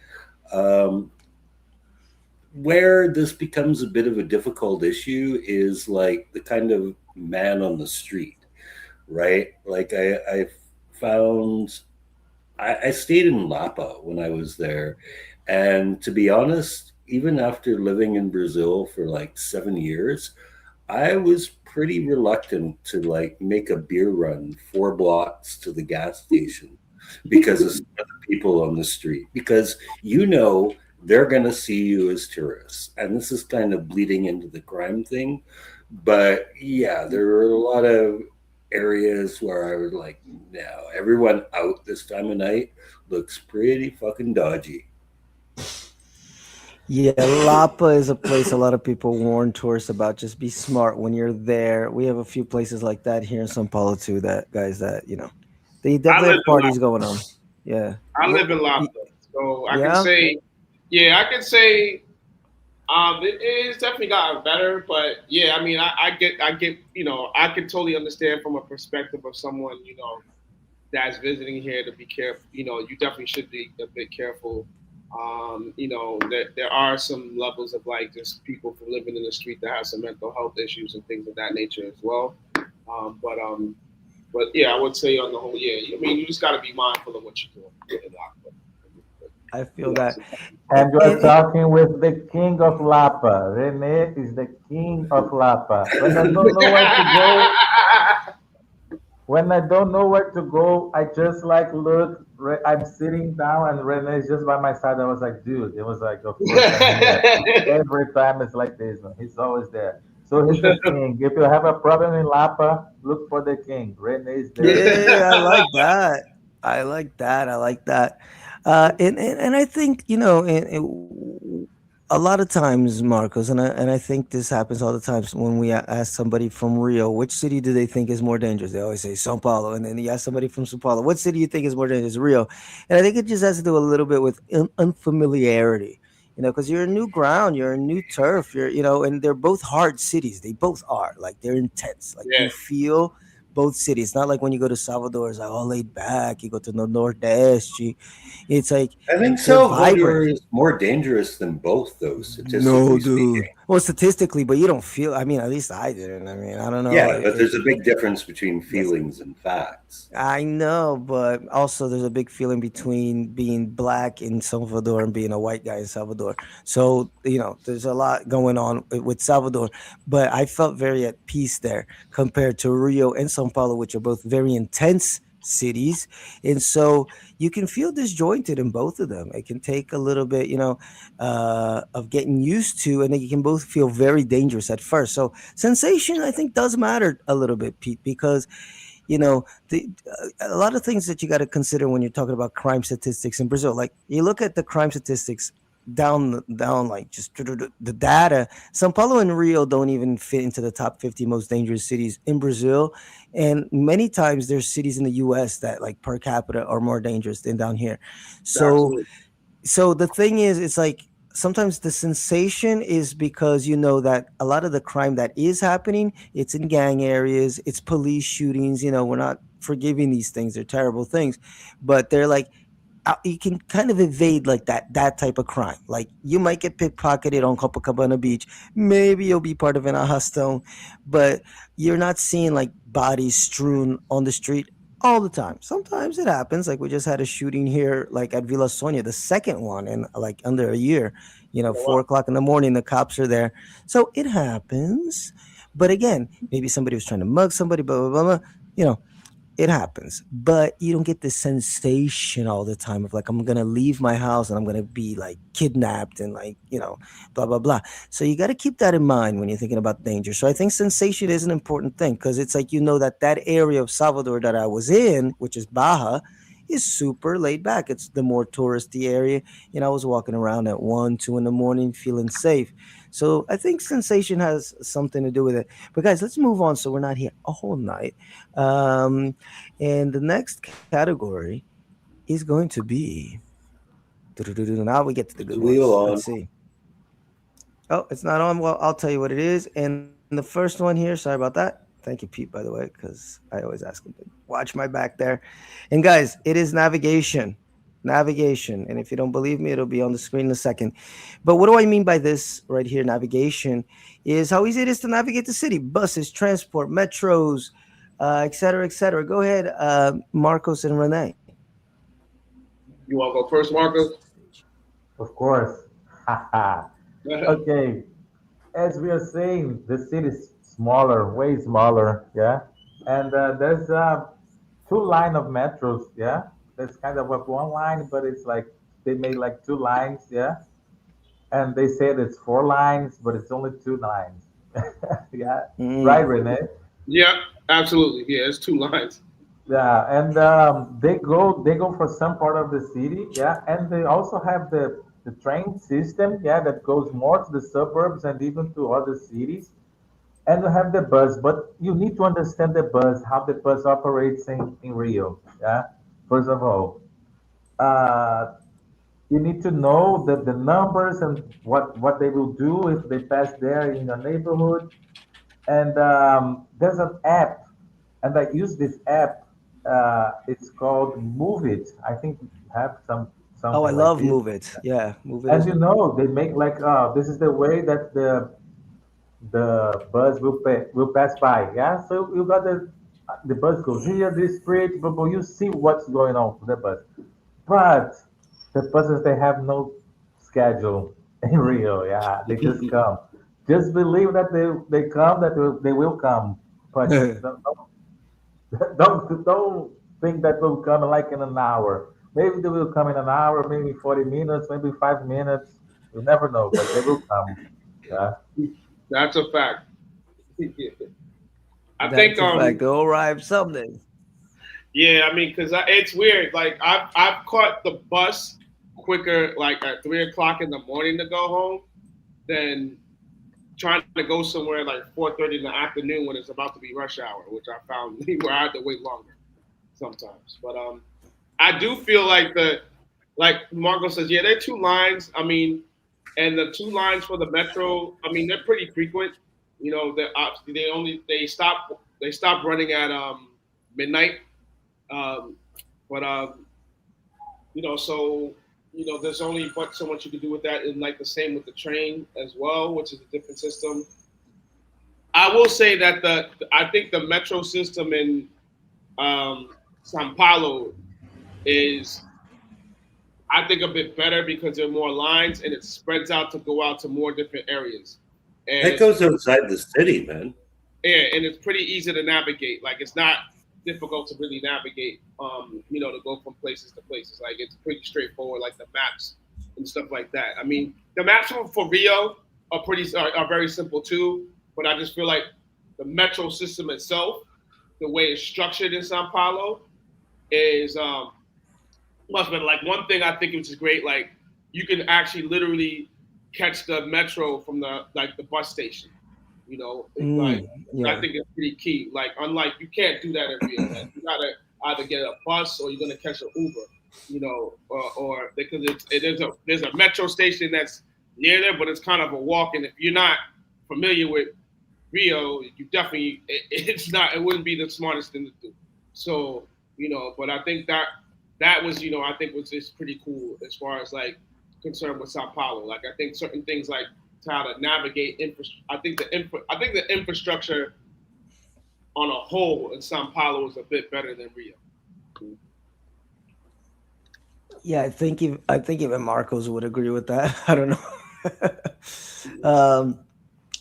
Um, where this becomes a bit of a difficult issue is like the kind of man on the street, right? Like I found I stayed in Lapa when I was there, and to be honest, even after living in Brazil for like 7 years, I was pretty reluctant to like make a beer run 4 blocks to the gas station because of some of the people on the street. Because they're going to see you as tourists, and this is kind of bleeding into the crime thing. But yeah, there were a lot of areas where I was like, no, everyone out this time of night looks pretty fucking dodgy. Yeah, Lapa is a place a lot of people warn tourists about. Just be smart when you're there. We have a few places like that here in São Paulo too. That guys, that they I definitely live have in parties Lapa. going on. Yeah. I What? live in Lapa, so I can Yeah. say, yeah, I can say, it's definitely gotten better. But yeah, I mean, I get, I can totally understand from a perspective of someone, that's visiting here to be careful. You definitely should be a bit careful. There are some levels of like just people from living in the street that have some mental health issues and things of that nature as well. Um, but um, but yeah, I would say on the whole, yeah. I mean, you just got to be mindful of what you're doing in life. But I feel relax that. it. And, And you are and, and talking with the king of Lapa. Rene is the king of Lapa. When I don't know where to go, I just like look. I'm sitting down, and Rene is just by my side. I was like, dude. It was like, of course I'm here. Every time it's like this. Man. He's always there. So he's the king. If you have a problem in Lapa, look for the king. Rene is there for you. yeah, I like that. I like that. I like that. And I think a lot of times, Marcos, and I think this happens all the times when we ask somebody from Rio, which city do they think is more dangerous? They always say São Paulo, and then you ask somebody from São Paulo, what city you think is more dangerous? Rio, and I think it just has to do a little bit with unfamiliarity. Because you're a new ground, you're a new turf, and they're both hard cities. They both are like they're intense. Like Yeah, you feel both cities. It's not like when you go to Salvador, it's like all laid back. You go to the Nordeste, it's like I think they're Salvador vibrant. is more dangerous than both, though, No, statistically dude. speaking. Well, statistically, but you don't feel. I mean, at least I didn't. I mean, I don't know. Yeah, but there's a big difference between Yes, feelings and facts. I know, but also there's a big feeling between being black in Salvador and being a white guy in Salvador. So, there's a lot going on with Salvador, but I felt very at peace there compared to Rio and Sao Paulo, which are both very intense cities. And so you can feel disjointed in both of them. It can take a little bit, of getting used to, and you can both feel very dangerous at first. So sensation, I think, does matter a little bit, Pete, because a lot of things that you got to consider when you're talking about crime statistics in Brazil. Like you look at the crime statistics down like just the data. Sao Paulo and Rio don't even fit into the top 50 most dangerous cities in Brazil, and many times there's cities in the US that like per capita are more dangerous than down here. So Absolutely. the thing is, it's like sometimes the sensation is because you know that a lot of the crime that is happening, it's in gang areas, it's police shootings. We're not forgiving these things; they're terrible things, but they're like you can kind of evade like that type of crime. Like you might get pickpocketed on Copacabana Beach, maybe you'll be part of an arrastão, but you're not seeing like bodies strewn on the street all the time. Sometimes it happens. Like we just had a shooting here, like at Villa Sonia, the second one in like under a year. Oh, 4 o'clock in the morning, the cops are there, so it happens. But again, maybe somebody was trying to mug somebody, blah blah blah. Blah. You know, it happens, but you don't get this sensation all the time of like I'm gonna leave my house and I'm gonna be like kidnapped and like blah blah blah. So you got to keep that in mind when you're thinking about danger. So I think sensation is an important thing because it's like that area of Salvador that I was in, which is Baja, is super laid back. It's the more touristy area. I was walking around at 1, 2 in the morning feeling safe. So I think sensation has something to do with it. But guys, let's move on so we're not here a whole night. Um, and the next category is going to be. Now we get to the Is good the wheel ones. on? Let's see. Oh, it's not on. Well, I'll tell you what it is. And the first one here, sorry about that. Thank you, Pete, by the way, because I always ask him to watch my back there. And guys, it is navigation. Navigation. And if you don't believe me, it'll be on the screen in a second. But what do I mean by this right here? Navigation is how easy it is to navigate the city: buses, transport, metros, et cetera, et cetera. Go ahead, Marcos and Renee. You want to go first, Marcus? Of course. Haha. Go ahead. Okay. As we are saying, the city is smaller, way smaller. Yeah. And there's two line of metros. Yeah. There's kind of like one line, but it's like they made like two lines. Yeah. And they said it's four lines, but it's only two lines. Yeah. Right, Mm. Renee? Yeah, absolutely. Yeah, it's two lines. Yeah, and they go for some part of the city, yeah, and they also have the train system, yeah, that goes more to the suburbs and even to other cities. And you have the bus, but you need to understand the bus, how the bus operates in Rio, yeah. First of all, uh, you need to know the numbers and what they will do if they pass there in your neighborhood. And there's an app, and I use this app. It's called Move It. I think you have Oh, I something like love this. Move It. Yeah, Move It And is. they make like, this is the way that the bus will pass by. Yeah, so you got the bus goes here, this street, but you see what's going on with the bus. But the buses they have no schedule in Rio. Yeah, they just come. Just believe that they come, that they will come. But don't think that will come like in an hour. Maybe they will come in an hour, maybe 40 minutes, maybe 5 minutes. You never know, but they will come. Yeah. That's a fact. I think That's a fact. They'll arrive someday. yeah, I mean, because it's weird. Like I've caught the bus quicker, like at 3 o'clock in the morning to go home, than trying to go somewhere like 4:30 in the afternoon when it's about to be rush hour, which I found where I had to wait longer sometimes. But I do feel like like Marco says, yeah, they're two lines. I mean, and the two lines for the metro, I mean, they're pretty frequent. They stop running at midnight. Um, but so there's only but so much you can do with that, and like the same with the train as well, which is a different system. I will say that I think the metro system in São Paulo is I think a bit better because there are more lines and it spreads out to go out to more different areas, and That goes outside the city, man. it's pretty easy to navigate. Like it's not difficult to really navigate. To go from places to places. Like it's pretty straightforward. Like the maps and stuff like that. I mean, the maps for Rio are very simple too. But I just feel like the metro system itself, the way it's structured in Sao Paulo, is must have been like one thing I think which is great. Like you can actually literally catch the metro from the bus station. Like I Yeah. think it's pretty key. Like unlike you can't do that in Rio. Like you gotta either get a bus or you're gonna catch an Uber. Or because there's a metro station that's near there, but it's kind of a walk. And if you're not familiar with Rio, you definitely it's not. It wouldn't be the smartest thing to do. So but I think that was I think was just pretty cool as far as like concerned with Sao Paulo. Like I think certain things like how to navigate I think the infrastructure on a whole in Sao Paulo is a bit better than Rio. Yeah, I think even Marcos would agree with that. I don't know.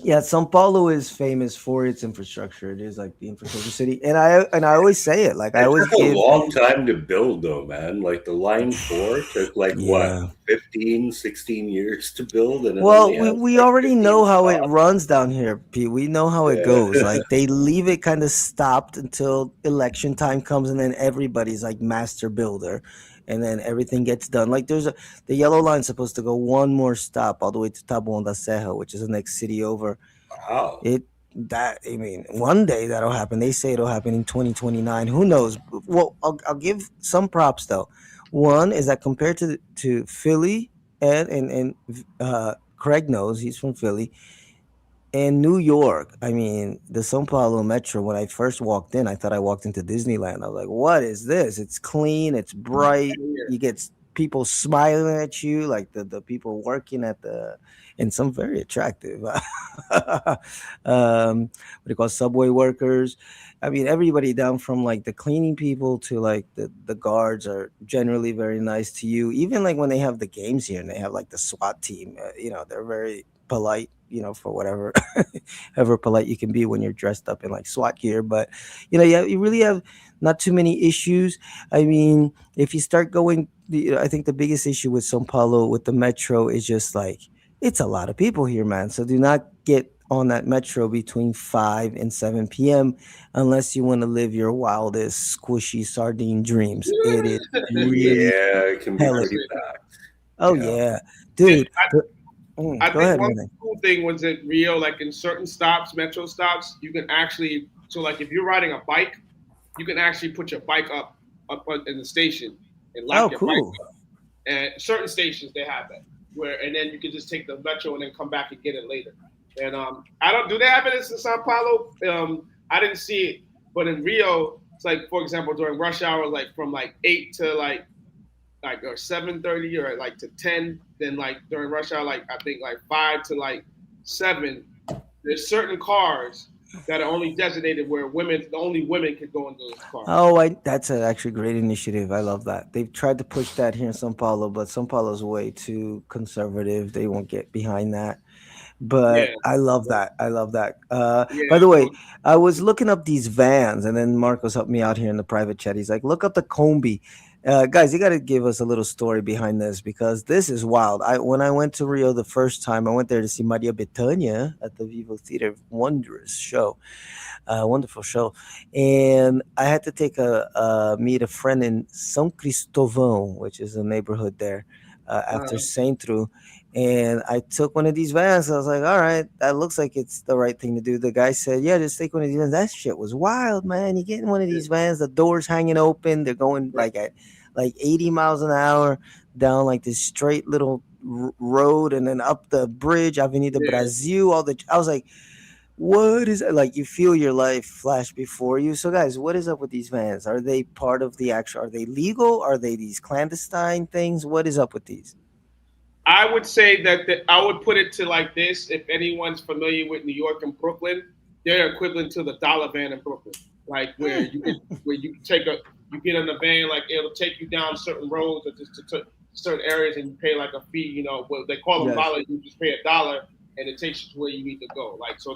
Yeah, São Paulo is famous for its infrastructure. It is like the infrastructure city, and I always say it. Like I It always took a give. long time to build though, man. Like the line 4 took like what, Yeah. 15, 16 years to build, and it Well, only we, has we like already 15 know how it stops. runs down here, Pete. We know how it goes. Yeah. Like they leave it kind of stopped until election time comes, and then everybody's like master builder, and then everything gets done. Like the yellow line's supposed to go one more stop all the way to Taboão da Serra, which is the next city over. Wow. It that I mean, one day that'll happen. They say it'll happen in 2029. Who knows? Well, I'll give some props though. One is that compared to Philly and Craig knows he's from Philly and New York. I mean, the São Paulo Metro. When I first walked in, I thought I walked into Disneyland. I was like, "What is this? It's clean. It's bright. You get people smiling at you, like the people working at the, and some very attractive. What do you call subway workers? I mean, everybody down from like the cleaning people to like the guards are generally very nice to you. Even like when they have the games here and they have like the SWAT team, they're very polite, for whatever ever polite you can be when you're dressed up in like SWAT gear. But yeah, you really have not too many issues. I mean, if you start going, I think the biggest issue with São Paulo with the metro is just like it's a lot of people here, man. So do not get on that metro between 5 and 7 p.m. unless you want to live your wildest squishy sardine dreams. It is really Yeah, it can be hella. pretty packed. Oh Yeah. yeah, And dude. I Go think ahead, one Renee. cool thing was in Rio, like in certain stops, metro stops, you can actually so like if you're riding a bike, you can actually put your bike up in the station and Oh, lock your bike cool. up. And certain stations they have that and then you can just take the metro and then come back and get it later. And I don't do they have it in Sao Paulo? I didn't see it, but in Rio, it's like for example during rush hour, like from like 8 to like or 7:30 or like to 10. Then like during rush hour, like I think like 5 to like 7. There's certain cars that are only designated where only women can go into those cars. Oh, that's actually a great initiative. I love that. They've tried to push that here in São Paulo, but São Paulo's way too conservative. They won't get behind that. Yeah, But I love that. I love that. By yeah. the way, So I was looking up these vans, and then Marcos helped me out here in the private chat. He's like, "Look up the Combi." Guys, you got to give us a little story behind this because this is wild. When I went to Rio the first time, I went there to see Maria Bethânia at the Vivo Theater. Wondrous show, wonderful show, and I had to take meet a friend in São Cristóvão, which is a neighborhood there after Centro, and I took one of these vans. I was like, all right, that looks like it's the right thing to do. The guy said, yeah, just take one of these vans. That shit was wild, man. You get in one of these vans, the doors hanging open, they're going like at like 80 miles an hour down like this straight little road and then up the bridge, Avenida yeah, Brasil. I was like, what is it? Like you feel your life flash before you. So guys, what is up with these vans? Are they part of the actual, are they legal? Are they these clandestine things? What is up with these? I would say that I would put it to like this: if anyone's familiar with New York and Brooklyn, they're equivalent to the dollar van in Brooklyn, like where you take you get in a van, like it'll take you down certain roads or just to certain areas, and you pay like a fee. What they call them Yes. dollars. You just pay $1, and it takes you to where you need to go. Like so,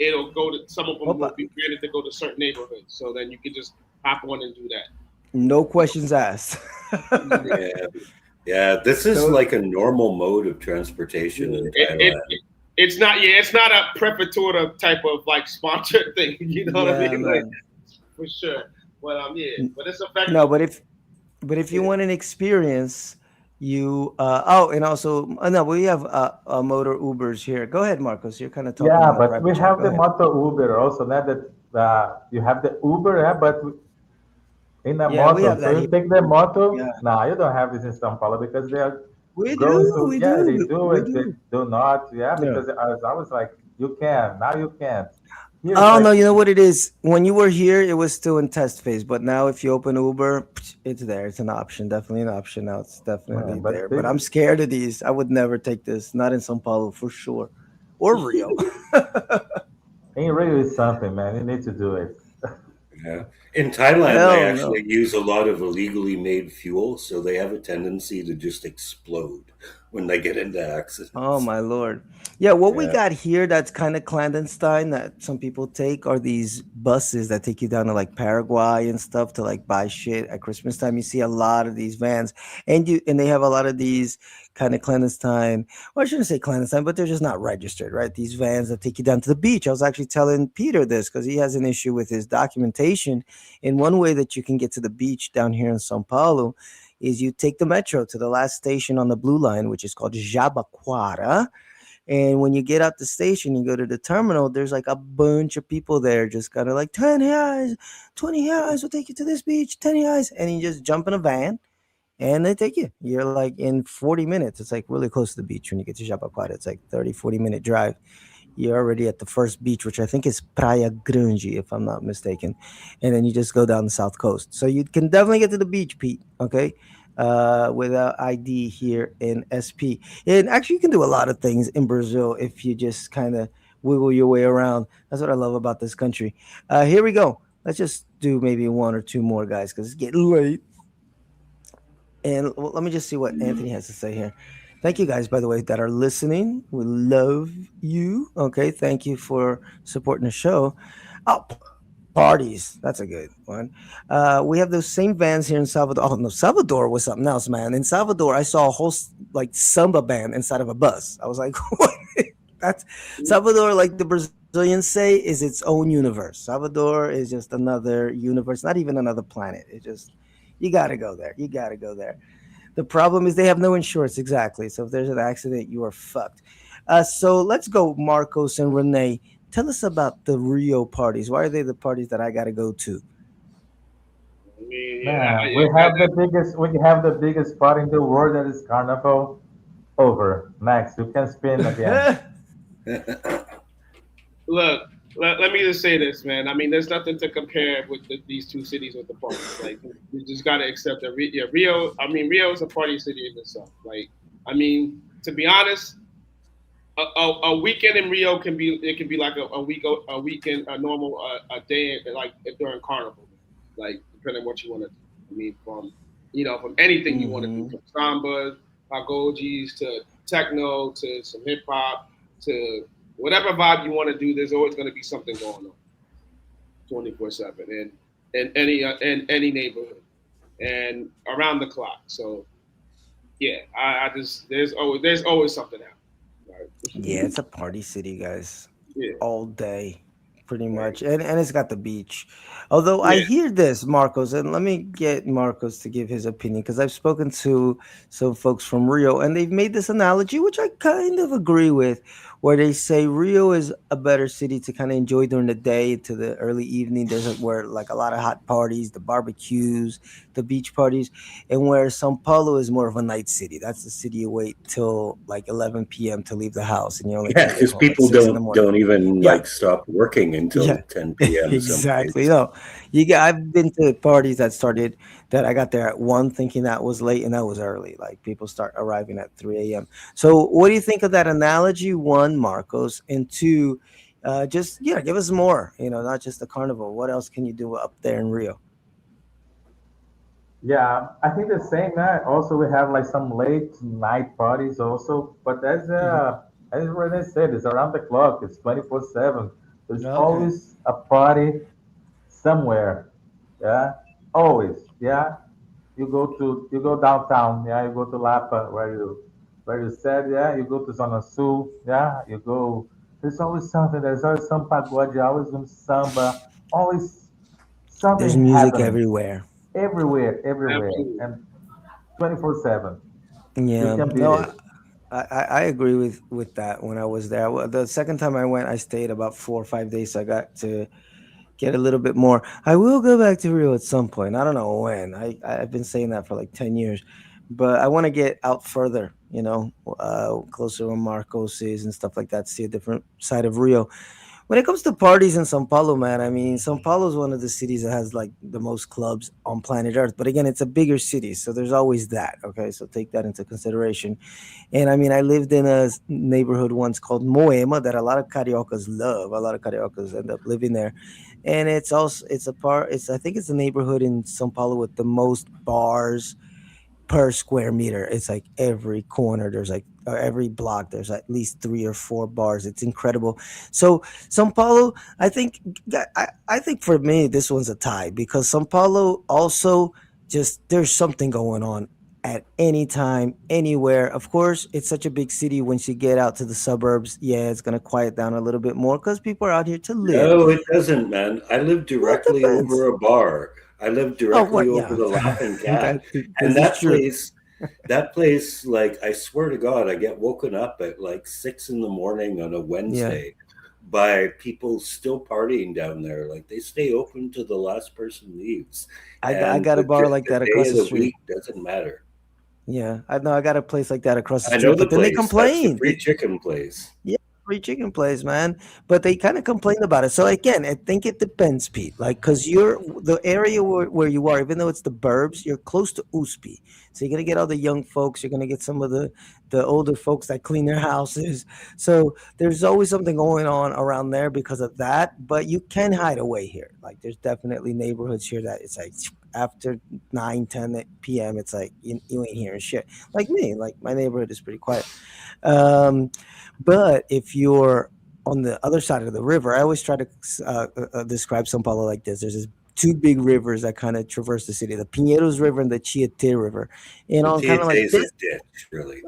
it'll go to some of them will Opa. be granted to go to certain neighborhoods. So then you can just hop on and do that. No questions asked. Yeah. Yeah, this is So like a normal mode of transportation in Thailand. It's not it's not a preparator type of like sponsored thing. You know what I yeah, mean? Like man. for sure. But yeah, but it's effective. No, but if you Yeah, want an experience, you oh, and also no, we have motor Ubers here. Go ahead, Marcos. You're kind of talking Yeah, in the but we private chat. have Go the ahead. motor Uber also. Not that you have the Uber, yeah, but in a Yeah, we moto. have So that you here. take the moto. Yeah, No, you don't have this in São Paulo because they are we going do, to. we Yeah, they do, do we it. They do. do not. Yeah, Yeah. because I was like, you can now. You can't. Here it's Oh like, no, you know what it is? When you were here, it was still in test phase, but now if you open Uber, it's there. It's an option, definitely an option now. It's yeah, definitely but there. But I'm scared of these. I would never take this. Not in São Paulo for sure, or Rio. in Rio is something, man. You need to do it. Yeah. In Thailand, they Hell no. actually use a lot of illegally made fuel, so they have a tendency to just explode when they get into Oh accidents. my lord. Yeah, what we Yeah. got here that's kind of clandestine that some people take are these buses that take you down to like Paraguay and stuff to like buy shit at Christmas time. You see a lot of these vans and they have a lot of these kind of clandestine, well, I shouldn't say clandestine, but they're just not registered, right? These vans that take you down to the beach. I was actually telling Peter this because he has an issue with his documentation. And one way that you can get to the beach down here in Sao Paulo is you take the metro to the last station on the blue line, which is called Jabaquara. And when you get out the station, you go to the terminal, there's like a bunch of people there just kind of like 10 reais, 20 reais will take you to this beach, 10 reais. And you just jump in a van and they take you. You're like in 40 minutes. It's like really close to the beach when you get to Jabaquara. It's like 30, 40 minute drive. You're already at the first beach, which I think is Praia Grande, if I'm not mistaken. And then you just go down the south coast. So you can definitely get to the beach, Pete. Okay. Without ID here in SP. And actually, you can do a lot of things in Brazil if you just kind of wiggle your way around. That's what I love about this country. Here we go. Let's just do maybe one or two more, guys, because it's getting late. And well, let me just see what Anthony has to say here. Thank you guys, by the way, that are listening. We love you. Okay. Thank you for supporting the show. Oh, parties. That's a good one. We have those same vans here in Salvador. Oh, no. Salvador was something else, man. In Salvador, I saw a whole like samba band inside of a bus. I was like, what? That's Salvador, like the Brazilians say, is its own universe. Salvador is just another universe, not even another planet. It just, you got to go there. You got to go there. The problem is they have no insurance, exactly. So if there's an accident, you are fucked. So let's go, Marcos and Renee. Tell us about the Rio parties. Why are they the parties that I got to go to? I mean, yeah, Man, yeah, that, we have the biggest spot in the world that is Carnival. Over. Next, you can spin again. look, let me just say this, man. I mean, there's nothing to compare with these two cities with the parties. Like, you just gotta accept that. Yeah, Rio. I mean, Rio is a party city in itself. Like, I mean, to be honest, a weekend in Rio can be it can be like a weekend a normal a day like during Carnival, like depending on what you want to do. I mean, from anything you want to do, Hmm. from samba, pagojis to techno to some hip hop to whatever vibe you want to do. There's always going to be something going on 24/7 and in any neighborhood and around the clock. So yeah, I just there's always something happening. Yeah, Right? it's a party city, guys. Yeah. All day, pretty Right. much. And it's got the beach. Although I Yeah. hear this, Marcos, and let me get Marcos to give his opinion because I've spoken to some folks from Rio and they've made this analogy, which I kind of agree with, where they say Rio is a better city to kind of enjoy during the day to the early evening. There's where like a lot of hot parties, the barbecues, the beach parties, and where Sao Paulo is more of a night city. That's the city you wait till like 11 p.m. to leave the house, and you're only Yeah, gonna get because home at people 6 in the don't morning. don't even Yeah, like stop working yeah, until 10 p.m. some exactly. days. No, you get. I've been to parties that started that I got there at 1, thinking that was late, and that was early. Like people start arriving at 3 a.m. So, what do you think of that analogy? One, Marcos, and two, just yeah, give us more. Not just the carnival. What else can you do up there in Rio? Yeah, I think the same. Also, we have like some late night parties also, but Hmm. as Renee said, it's around the clock. It's 24/7. There's Okay. always a party somewhere. Yeah, always. Yeah, you go downtown. Yeah, you go to Lapa where you said. Yeah, you go to Zona Sul. Yeah, you go. There's always something. There's always some pagode. Always some samba. Always There's something music happening everywhere. everywhere, everywhere, Absolutely. and 24/7. You Yeah, can beat no, it. I agree with that. When I was there, the second time I went, I stayed about 4 or 5 days. So I got to get a little bit more. I will go back to Rio at some point. I don't know when. I've been saying that for like 10 years, but I want to get out further. Closer where Marcos is and stuff like that. See a different side of Rio. When it comes to parties in São Paulo, man, I mean, São Paulo is one of the cities that has like the most clubs on planet Earth. But again, it's a bigger city, so there's always that. Okay, so take that into consideration. And I mean, I lived in a neighborhood once called Moema that a lot of cariocas love. A lot of cariocas end up living there, and it's a part. It's I think it's a neighborhood in São Paulo with the most bars per square meter. It's like every corner there's like every block there's at least 3 or 4 bars. It's incredible. So São Paulo, I think I think for me this one's a tie because São Paulo also just there's something going on at any time, anywhere. Of course, it's such a big city. Once you get out to the suburbs, yeah, it's gonna quiet down a little bit more because people are out here to live. No, it doesn't, man. I live Well, it directly over depends. a bar. I live Oh, directly what? over Yeah, the Laughing Cat. that And this is true. that place, like, I swear to God, I get woken up at like 6 in the morning on a Yeah, Wednesday by people still partying down there. Like, they stay open till the last person leaves. I And got a bar like the that day across of the the street. week doesn't matter. Yeah, I know. I got a place like that across the I know street, the but then they place. That's the complain. free chicken place. Yeah, free chicken place, man. But they kind of complain about it. So again, I think it depends, Pete. Like, cause you're the area where you are, even though it's the burbs, you're close to USP. So you're gonna get all the young folks. You're gonna get some of the older folks that clean their houses. So there's always something going on around there because of that. But you can hide away here. Like, there's definitely neighborhoods here that it's like after 9, 10 p.m. It's like you ain't hearing shit. Like me, like my neighborhood is pretty quiet. Um, but if you're on the other side of the river, I always try to describe São Paulo like this. There's this two big rivers that kind of traverse the city: the Pinheiros River and the Chiete River. And The on kind of TNT like is a this, ditch, really.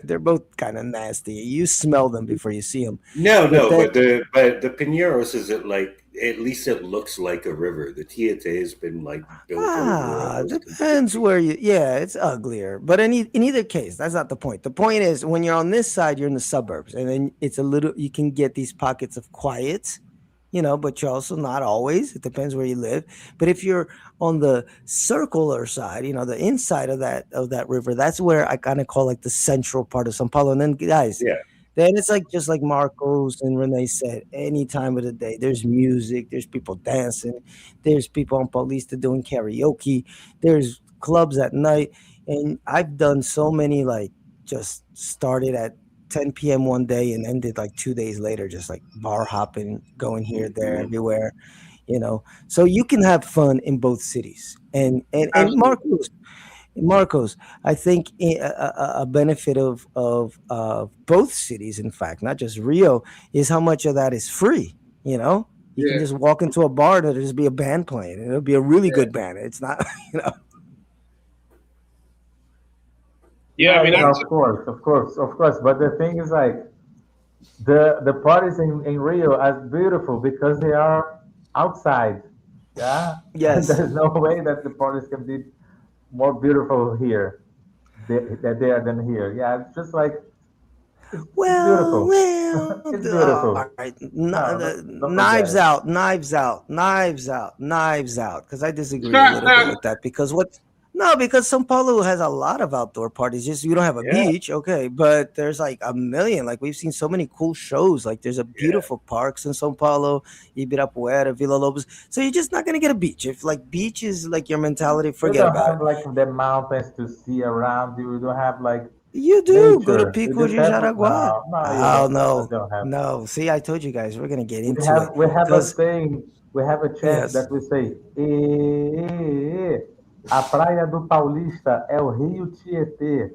they're both kind of nasty. You smell them before you see them. No, But no, then but the Pineros is it like at least it looks like a river. The Tietê has been like built over almost depends completely. where you. Yeah, it's uglier. But in either case, that's not the point. The point is when you're on this side, you're in the suburbs, and then it's a little. You can get these pockets of quiet, but you're also not always. It depends where you live. But if you're on the circular side, the inside of that river, that's where I kind of call like the central part of São Paulo. And then guys, Yeah, then it's like just like Marcos and Renee said, any time of the day, there's music, there's people dancing, there's people on Paulista doing karaoke, there's clubs at night. And I've done so many like just started at 10 p.m. one day and ended like 2 days later, just like bar hopping, going here, there, hmm everywhere, So you can have fun in both cities. And Absolutely. Marcos, I think a benefit of both cities, in fact, not just Rio, is how much of that is free. You can Yeah. just walk into a bar and there'll just be a band playing. And it'll be a really good band. It's not, you know. Yeah. I mean, Yeah, that's of course, of course, of course. But the thing is, like, the parties in Rio are beautiful because they are outside. Yeah, Yes. there's no way that the parties can be more beautiful here that they are than here. Yeah, it's just like it's Well, beautiful. well, It's all right. beautiful. No, don't forget Knives it. out, knives out, knives out, knives out. Because I disagree a little bit with that. Because what? No, because São Paulo has a lot of outdoor parties. Just you don't have a yeah, beach, okay? But there's like a million. Like we've seen so many cool shows. Like there's a yeah. beautiful parks in São Paulo, Ibirapuera, Villa Lobos. So you're just not gonna get a beach. If like beach is like your mentality, You forget don't about have it. like the mountains to see around you. You don't have like You do go to nature. You Pico just de have Jaraguá. no, you Oh don't. You no, don't have. no. See, I told you guys we're gonna get We into it have we have a because saying. We have a chant yes. that we say. A praia do Paulista é o Rio Tietê.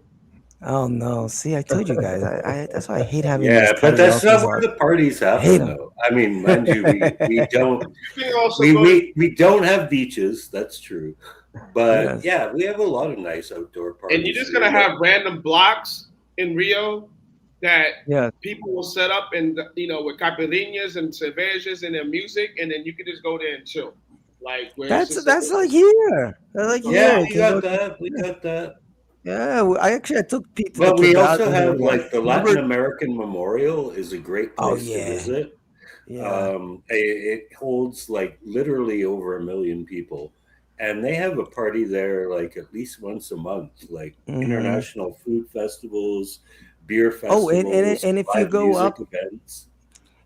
Oh no. See, I told you guys. I that's why I hate having these Yeah, but that's not karaoke's where on. the parties I hate happen, them. though. I mean, mind you, we don't you can also go to. we don't have beaches. That's true, but Yes. yeah, we have a lot of nice outdoor And you're parties just here. gonna have random blocks in Rio that Yes. people will set up and with caipirinhas and cervejas and their music, and then you can just go there and chill, like where it's just That's like here. That's like a here. Yeah, You we can got go. that. We Yeah. got that. Yeah, I took Pete to the But we also Quebrada have here like once. the Latin Remember? American Memorial is a great Oh place to yeah, visit. yeah. It holds like literally over 1 million people, and they have a party there like at least once a month, like Hmm. international food festivals, beer Oh, festivals, and if you live go music up, events.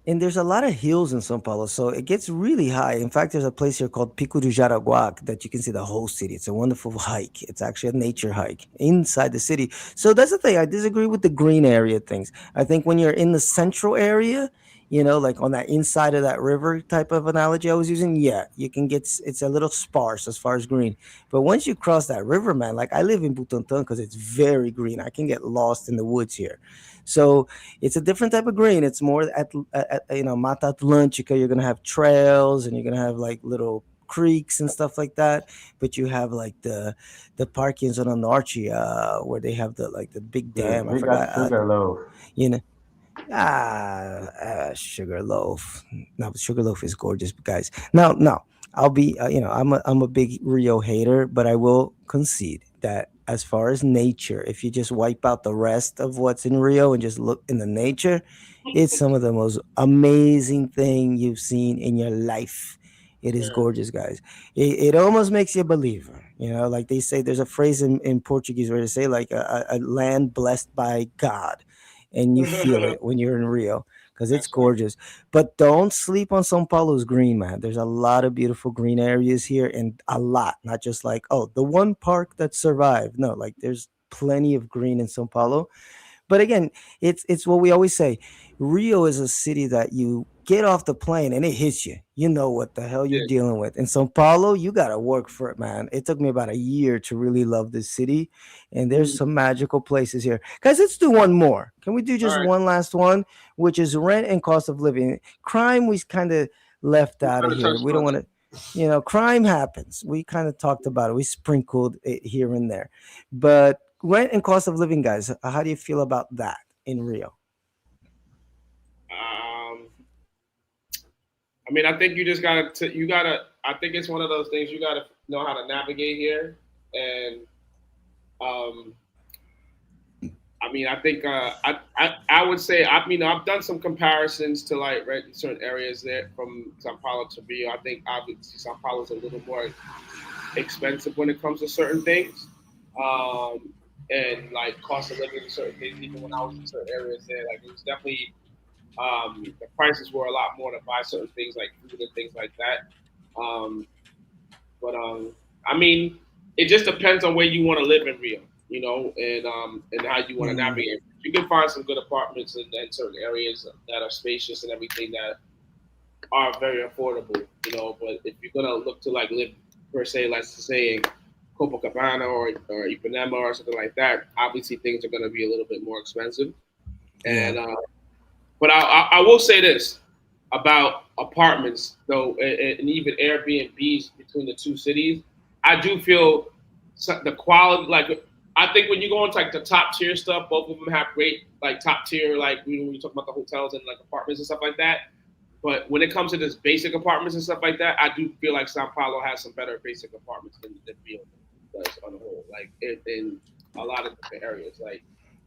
and there's a lot of hills in São Paulo, so it gets really high. In fact, there's a place here called Pico do Jaraguá that you can see the whole city. It's a wonderful hike. It's actually a nature hike inside the city. So that's the thing. I disagree with the green area things. I think when you're in the central area, like on that inside of that river type of analogy I was using, yeah, you can get it's a little sparse as far as green. But once you cross that river, man, like I live in Butantan because it's very green. I can get lost in the woods here. So it's a different type of green. It's more Mata Atlantica. You're gonna have trails and you're gonna have like little creeks and stuff like that. But you have like the park in Zona Norte, where they have the big Dude, dam. I we got forgot. Sugarloaf. You know, Sugarloaf. No, Sugarloaf is gorgeous, guys. Now, no, I'll be. I'm a big Rio hater, but I will concede that as far as nature, if you just wipe out the rest of what's in Rio and just look in the nature, it's some of the most amazing thing you've seen in your life. It is Yeah. gorgeous, guys. It almost makes you a believer. Like they say, there's a phrase in Portuguese where they say like a land blessed by God, and you feel it when you're in Rio because it's That's right. gorgeous. But don't sleep on São Paulo's green, man. There's a lot of beautiful green areas here, and a lot, not just like, oh, the one park that survived. No, like there's plenty of green in São Paulo. But again, it's what we always say. Rio is a city that you get off the plane and it hits you. You know what the hell you're Yeah. dealing with. In Sao Paulo, you gotta work for it, man. It took me about a year to really love this city. And there's Mm. some magical places here. Guys, let's do one more. Can we do All just right. one last one, which is rent and cost of living? Crime we kind of left We out of kind of here. touched We don't on want it. to, crime happens. We kind of talked about it. We sprinkled it here and there. But rent and cost of living, guys, how do you feel about that in Rio? Um, I mean, I think you just gotta, you gotta. I think it's one of those things you gotta know how to navigate here, and um, I mean, I think I would say I've done some comparisons to like rent in certain areas there from São Paulo to Rio. I think obviously São Paulo is a little more expensive when it comes to certain things, um, and like cost of living in certain things. Even when I was in certain areas there, like it was definitely the prices were a lot more to buy certain things like food and things like that. But I mean, it just depends on where you want to live in Rio, and how you want to Mm, navigate. You can find some good apartments in certain areas that are spacious and everything that are very affordable, But if you're gonna look to like live per se, let's say in Copacabana or Ipanema or something like that, obviously things are gonna be a little bit more expensive. yeah. And but I will say this about apartments, though, and even Airbnbs between the two cities. I do feel the quality, like, I think when you go into like the top tier stuff, both of them have great, like, top tier, like, when you talk about the hotels and like apartments and stuff like that. But when it comes to this basic apartments and stuff like that, I do feel like Sao Paulo has some better basic apartments than Rio does on the whole, like in a lot of different areas. Like,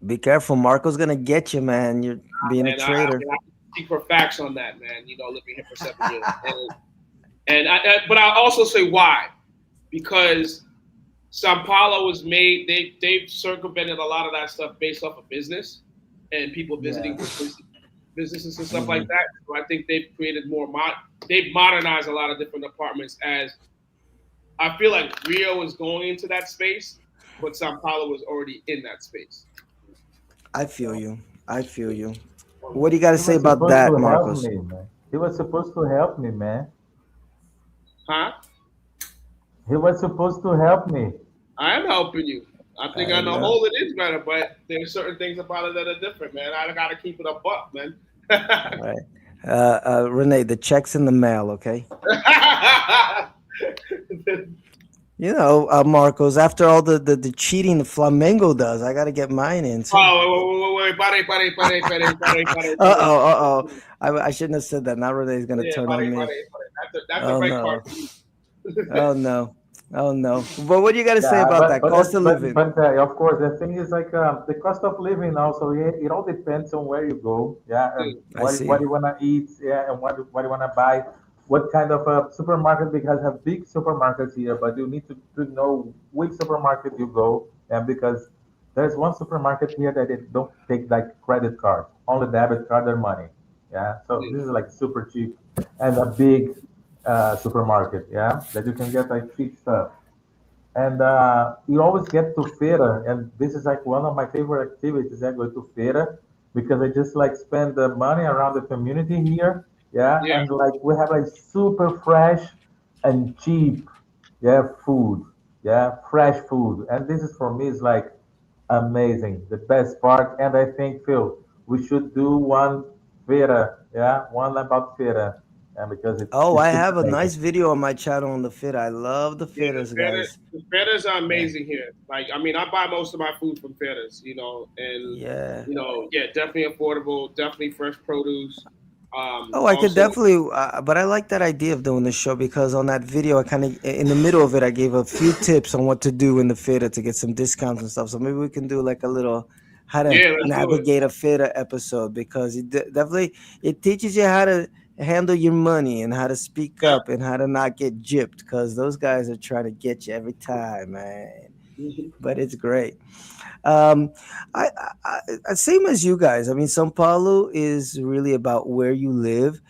Be careful. Marco's going to get you, man. You're being a and I traitor. mean, I speak for facts on that, man. Living here for 7 years, but I also say why, because Sao Paulo was made. They've circumvented a lot of that stuff based off of business and people Yeah. visiting for businesses and stuff Hmm. like that. So I think they've created they've modernized a lot of different apartments. As I feel like Rio is going into that space, but Sao Paulo was already in that space. I feel you. I feel you. Um, What do you got to He say was about supposed that, to help Marcos? me, man. He was supposed to help me, man. huh? He was supposed to help me. I am helping you. I think I on the know. whole it is better, but there's certain things about it that are different, man. I gotta keep it a buck, man. All right. Renee, the check's in the mail, okay? Marcos, after all the cheating the Flamengo does, I got to get mine in too. Oh, wait, Uh pare. oh, uh oh. I shouldn't have said that. Now Renee's going to Yeah, turn on me. That's the Oh right part no. for you. Oh no. Oh no. But what do you got to say Yeah, about that cost of living? of course, the thing is like the cost of living also. It all depends on where you go. Yeah, and I what see. you wanna eat. Yeah, and what you wanna buy. What kind of a supermarket? Because have big supermarkets here, but you need to know which supermarket you go. And because there's one supermarket here that it don't take like credit card, only debit card or money. Yeah, so Yeah. this is like super cheap and a big supermarket. Yeah, that you can get like cheap stuff. And you always get to feira, and this is like one of my favorite activities. I go to feira because I just like spend the money around the community here. Yeah, Yeah. and like we have like super fresh and cheap, yeah, food. Yeah, fresh food, and this is for me is like amazing, the best part. And I think Phil, we should do one feira, yeah, one about feira, and because Oh, I it's have a amazing. nice video on my channel on the fit. I love the Yeah, fitters, guys. the fetters are Yeah. amazing here. Like, I mean, I buy most of my food from fetters, and Yeah. yeah, definitely affordable, definitely fresh produce. Oh, I could Also, definitely, but I like that idea of doing this show because on that video, I kind of, in the middle of it, I gave a few tips on what to do in the fitter to get some discounts and stuff. So maybe we can do like a little how to yeah, let's do it. navigate a fitter episode because definitely it teaches you how to handle your money and how to speak Yeah. up and how to not get gypped because those guys are trying to get you every time, man. But it's great. Um, same as you guys. I mean, São Paulo is really about where you live.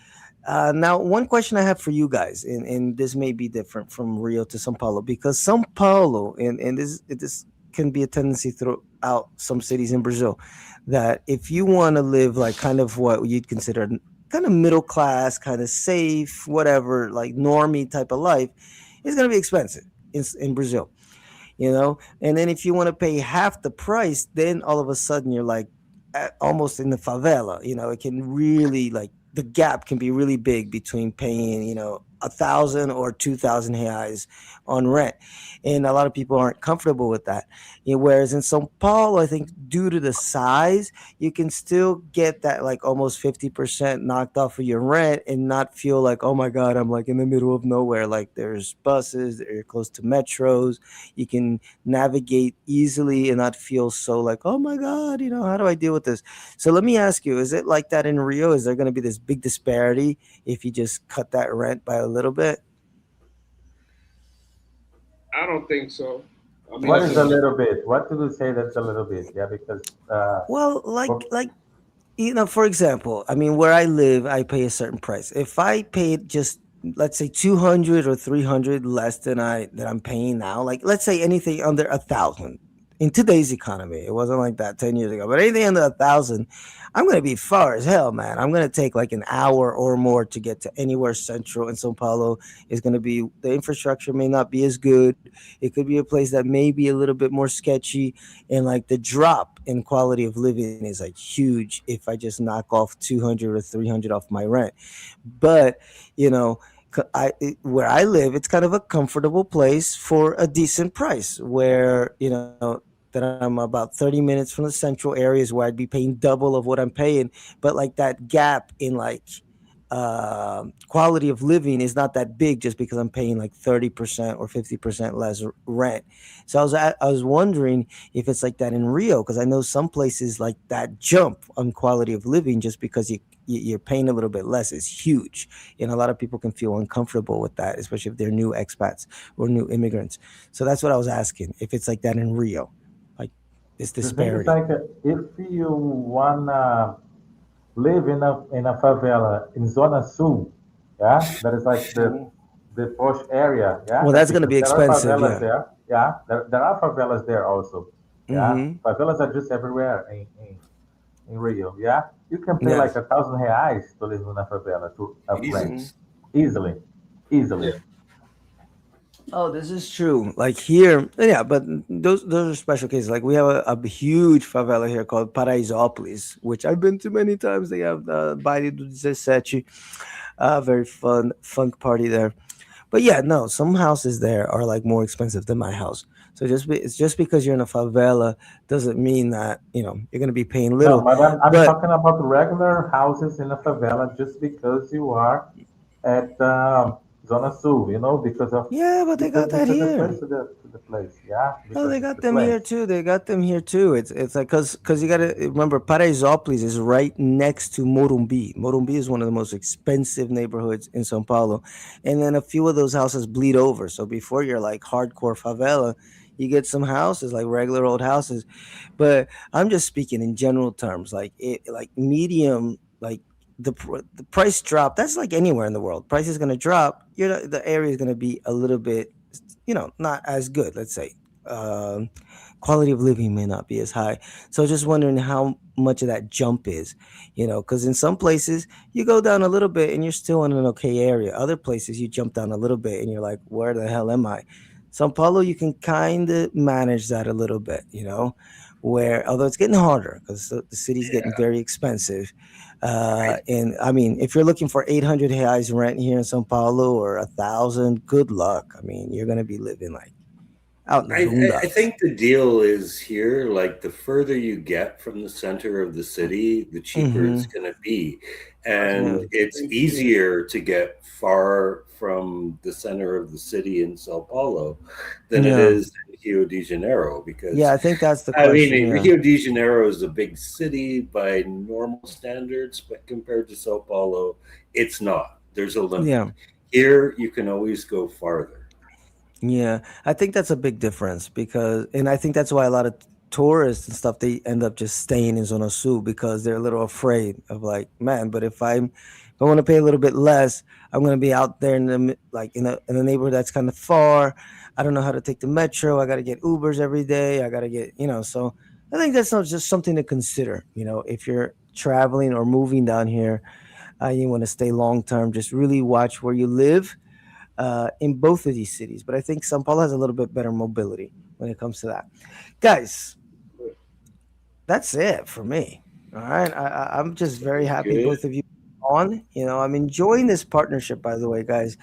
Now, one question I have for you guys, and this may be different from Rio to São Paulo, because São Paulo, and this can be a tendency throughout some cities in Brazil, that if you want to live like kind of what you'd consider kind of middle class, kind of safe, whatever, like normie type of life, it's going to be expensive in Brazil, you know. And then if you want to pay half the price, then all of a sudden you're like almost in the favela. You know, it can really like the gap can be really big between paying, you know, 1,000 or 2,000 reais on rent, and a lot of people aren't comfortable with that. You know, whereas in São Paulo, I think due to the size, you can still get that like almost 50% knocked off of your rent and not feel like, oh my god, I'm like in the middle of nowhere. Like there's buses, you're close to metros, you can navigate easily and not feel so like, oh my god, you know, how do I deal with this? So let me ask you, is it like that in Rio? Is there going to be this big disparity if you just cut that rent by a little bit? I don't think so. I mean, What like is I a said, little bit? What do you say that's a little bit? Yeah, because Well, well, like you know, for example, I mean, where I live, I pay a certain price. If I paid just let's say 200 or 300 less than I'm paying now, like let's say anything under 1,000 in today's economy, it wasn't like that 10 years ago, but anything under 1,000, I'm going to be far as hell, man. I'm going to take like an hour or more to get to anywhere central in Sao Paulo. Is going to be the infrastructure may not be as good. It could be a place that may be a little bit more sketchy, and like the drop in quality of living is like huge if I just knock off 200 or 300 off my rent. But you know, where I live, it's kind of a comfortable place for a decent price where, you know, that I'm about 30 minutes from the central areas where I'd be paying double of what I'm paying. But like that gap in like quality of living is not that big just because I'm paying like 30% or 50% less rent. So I was wondering if it's like that in Rio because I know some places like that jump on quality of living just because you're paying a little bit less is huge, and a lot of people can feel uncomfortable with that, especially if they're new expats or new immigrants. So that's what I was asking, if it's like that in Rio, like this the thing is disparity. like if you wanna live in a favela in Zona Sul, yeah, that is like the posh area, yeah, Well, that that's going to because be there are expensive, favelas yeah. there, yeah, there are favelas there also, yeah, Mm-hmm. favelas are just everywhere in Rio, yeah. You can pay Yeah. like 1,000 reais to live in a favela to of rent Mm-hmm. Jesus. easily, easily. yeah, Oh, this is true. Like here, yeah, but those are special cases. Like we have a huge favela here called Paraisópolis, which I've been to many times. They have the Baile do 17, very fun funk party there. But yeah, no, some houses there are like more expensive than my house. So it's just because you're in a favela doesn't mean that you're going to be paying No, little. but I'm But talking about regular houses in a favela just because you are at Zona Sul, because of Yeah, but they got that because the here. place to the place, yeah, Oh, because they it's got the them here place. too. They got them here too. It's like because you gotta remember Paraisópolis is right next to Morumbi. Morumbi is one of the most expensive neighborhoods in São Paulo, and then a few of those houses bleed over. So before you're like hardcore favela, you get some houses like regular old houses. But I'm just speaking in general terms, like medium, like the price drop. That's like anywhere in the world. Price is gonna drop. The area is gonna be a little bit, not as good. Let's say. Um, Quality of living may not be as high. So just wondering how much of that jump is, because in some places you go down a little bit and you're still in an okay area. Other places you jump down a little bit and you're like, where the hell am I? Sao Paulo, you can kind of manage that a little bit, where although it's getting harder because the city's getting Yeah. very expensive. I And I mean, if you're looking for 800 reais rent here in Sao Paulo or 1,000, good luck. I mean, you're going to be living like out in the I boondocks. think the deal is here, like the further you get from the center of the city, the cheaper Mm-hmm. it's going to be. That's Yeah. And true. it's easier to get far from the center of the city in Sao Paulo than it Yeah. is in Rio de Janeiro. Yeah, Because, I think that's the I question. mean, Yeah. Rio de Janeiro is a big city by normal standards, but compared to Sao Paulo, it's not. There's a limit. Yeah. Here, you can always go farther. Yeah, I think that's a big difference and I think that's why a lot of tourists and stuff they end up just staying in Zona Sul because they're a little afraid of like, man, but if I want to pay a little bit less, I'm gonna be out there like in a neighborhood that's kind of far. I don't know how to take the metro. I got to get Ubers every day. I got to get so I think that's not just something to consider. If you're traveling or moving down here, you want to stay long term. Just really watch where you live in both of these cities. But I think Sao Paulo has a little bit better mobility when it comes to that. Guys, that's it for me. All right. I'm just very Sounds happy good. both of you on. I'm enjoying this partnership, by the way, guys.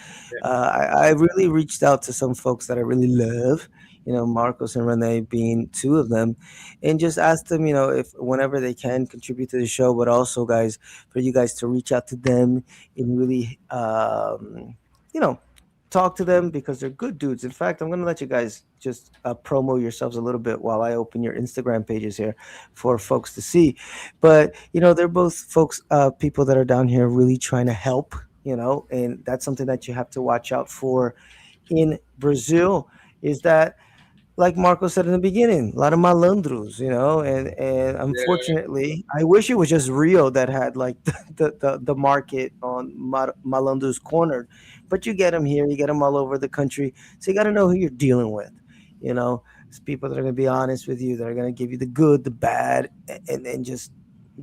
Yeah. I really reached out to some folks that I really love, Marcos and Renee being two of them, and just asked them, if whenever they can contribute to the show, but also, guys, for you guys to reach out to them and really, you know, talk to them because they're good dudes. In fact, I'm going to let you guys just promo yourselves a little bit while I open your Instagram pages here for folks to see. But they're both folks, people that are down here really trying to help. And that's something that you have to watch out for in Brazil. Is that like Marco said in the beginning, a lot of malandros, and Yeah. unfortunately, I wish it was just Rio that had like the market on malandros cornered, but you get them here, you get them all over the country, so you got to know who you're dealing with, it's people that are going to be honest with you, that are going to give you the good, the bad, and just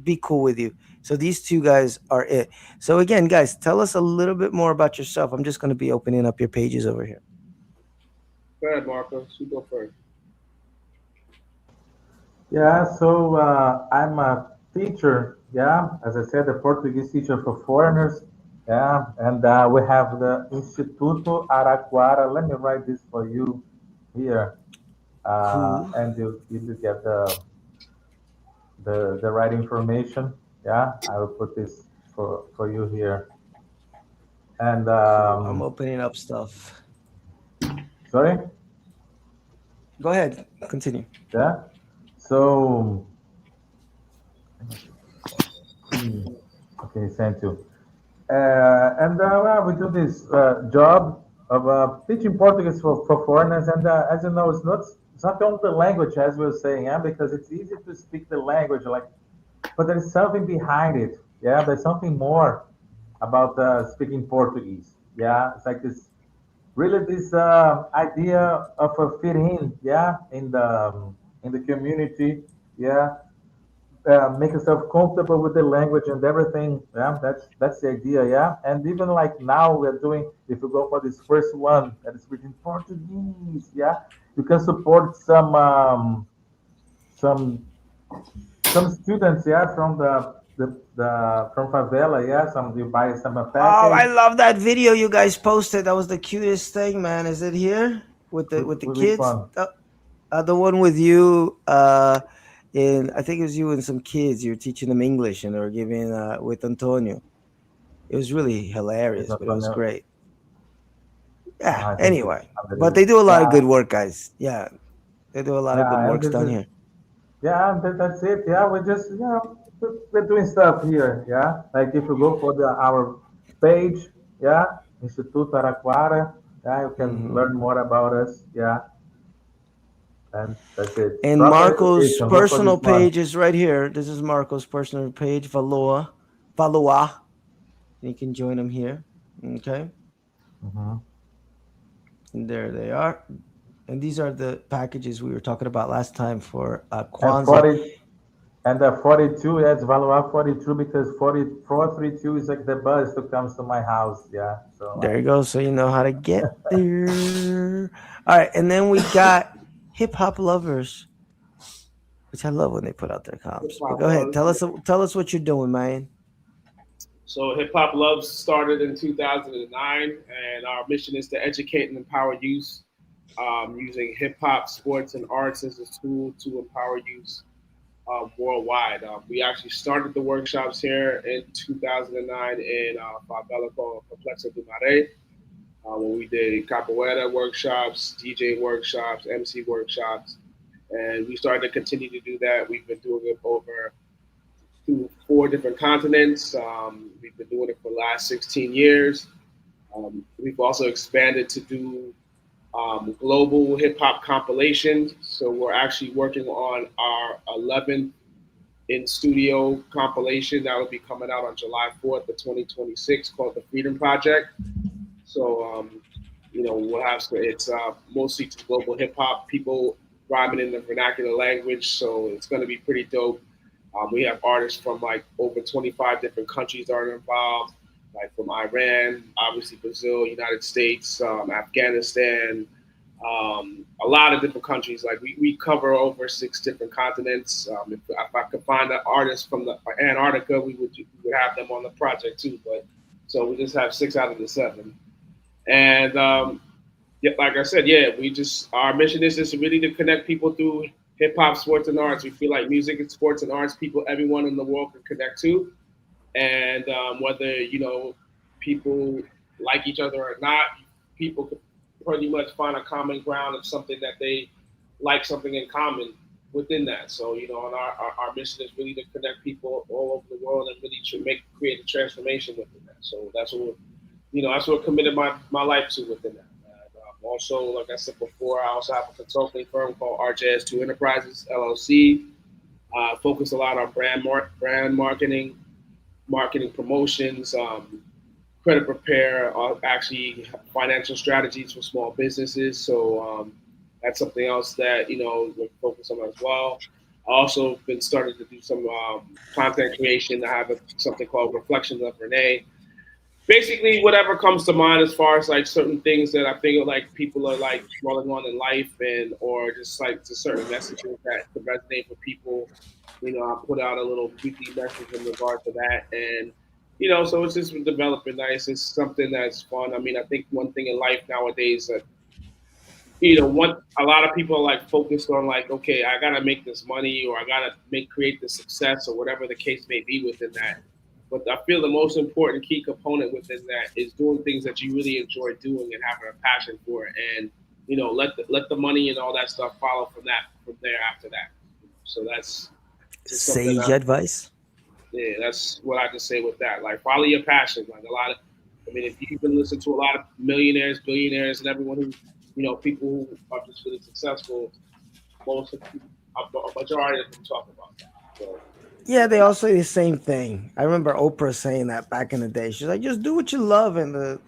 be cool with you. So these two guys are it. So again, guys, tell us a little bit more about yourself. I'm just going to be opening up your pages over here. Go ahead, Marcos. You go first. Yeah, so I'm a teacher, yeah, as I said, a Portuguese teacher for foreigners, yeah, and we have the Instituto Araquara. Let me write this for you here, Cool. and you get the right information. Yeah, I will put this for you here. And Cool. I'm opening up stuff. sorry, Go ahead. Continue. yeah. So, hmm, okay, thank you. And well, we do this job of teaching Portuguese for foreigners. And as you know, it's not only the language, as we were saying, yeah, because it's easy to speak the language, like, but there is something behind it. Yeah, there's something more about speaking Portuguese. Yeah, it's like this idea of a fit in. Yeah, in the community. Yeah, make yourself comfortable with the language and everything. Yeah, that's the idea. Yeah, and even like now we're doing. If you go for this first one that is written Portuguese, yeah, you can support some some students. Yeah, from the from favela. Yeah, some you buy some Oh, I package. love that video you guys posted. That was the cutest thing, man. Is it here with the With which kids? one? The one with you. In I think it was you and some kids. You were teaching them English, and they were giving with Antonio. It was really Is hilarious, not but it was one. great. Yeah. I think it's Anyway, but they unbelievable. do a lot of Yeah, good work, guys. Yeah, they do a lot of good yeah, and works this down is here. yeah, that's it. Yeah, we just we're doing stuff here. Yeah, like if you go for our page, yeah, Instituto Araquara, yeah, you can Hmm. learn more about us. Yeah, and that's it. And Proper Marco's education. Look for personal this one. page is right here. This is Marco's personal page, Valoa. You can join him here. Okay, Hmm. and there they are. And these are the packages we were talking about last time for And Kwanzaa. 40 and the 42, yeah, it's Valois 42 because 4432 is like the bus that comes to my house. Yeah, so There you go. So you know how to get there. All right, and then we got hip hop lovers, which I love when they put out their Hip comps. But hop go ahead, loves. tell us what you're doing, man. So Hip Hop Loves started in 2009, and our mission is to educate and empower youth using hip hop, sports, and arts as a tool to empower youth worldwide. We actually started the workshops here in 2009 in Favela called Complexo do Mare, when we did capoeira workshops, DJ workshops, MC workshops, and we started to continue to do that. We've been doing it over through 4 different continents. We've been doing it for the last 16 years. We've also expanded to do global hip hop compilations. So we're actually working on our 11th in studio compilation that will be coming out on July 4th of 2026 called the Freedom Project. So, we'll have it's mostly to global hip hop people rhyming in the vernacular language. So it's going to be pretty dope. We have artists from like over 25 different countries that are involved, like from Iran, obviously Brazil, United States, Afghanistan, a lot of different countries. Like we cover over 6 different continents. If I could find an artist from the Antarctica, we would have them on the project too. But so we just have 6 out of the 7. And yeah, like I said, yeah, we just our mission is just really to connect people through hip hop, sports, and arts. We feel like music and sports and arts, people, everyone in the world can connect to, and whether people like each other or not, people can pretty much find a common ground of something that they like, something in common within that. So and our mission is really to connect people all over the world and really to create a transformation within that. So that's what that's what I committed my life to within that. Also, like I said before, I also have a consulting firm called RJS2 Enterprises LLC. Focus a lot on brand marketing promotions, credit repair, actually financial strategies for small businesses. So that's something else that we focus on as well. I also been starting to do some content creation. I have something called Reflections of Renee. Basically, whatever comes to mind as far as like certain things that I feel like people are like dwelling on in life, and or just like to certain messages that could resonate with people. I put out a little weekly message in regard to that, and so it's just been developing nice. It's something that's fun. I mean, I think one thing in life nowadays that one a lot of people are like focused on like, okay, I gotta make this money or I gotta create this success or whatever the case may be within that. But I feel the most important key component within that is doing things that you really enjoy doing and having a passion for it, and let the money and all that stuff follow from there after that. So that's just something Sage advice. yeah, that's what I can say with that. Like follow your passion. Like a lot of, I mean, if you can listen to a lot of millionaires, billionaires, and everyone who, people who are just really successful, most of a majority of them talk about that. So Yeah, they all say the same thing. I remember Oprah saying that back in the day. She's like, just do what you love, and the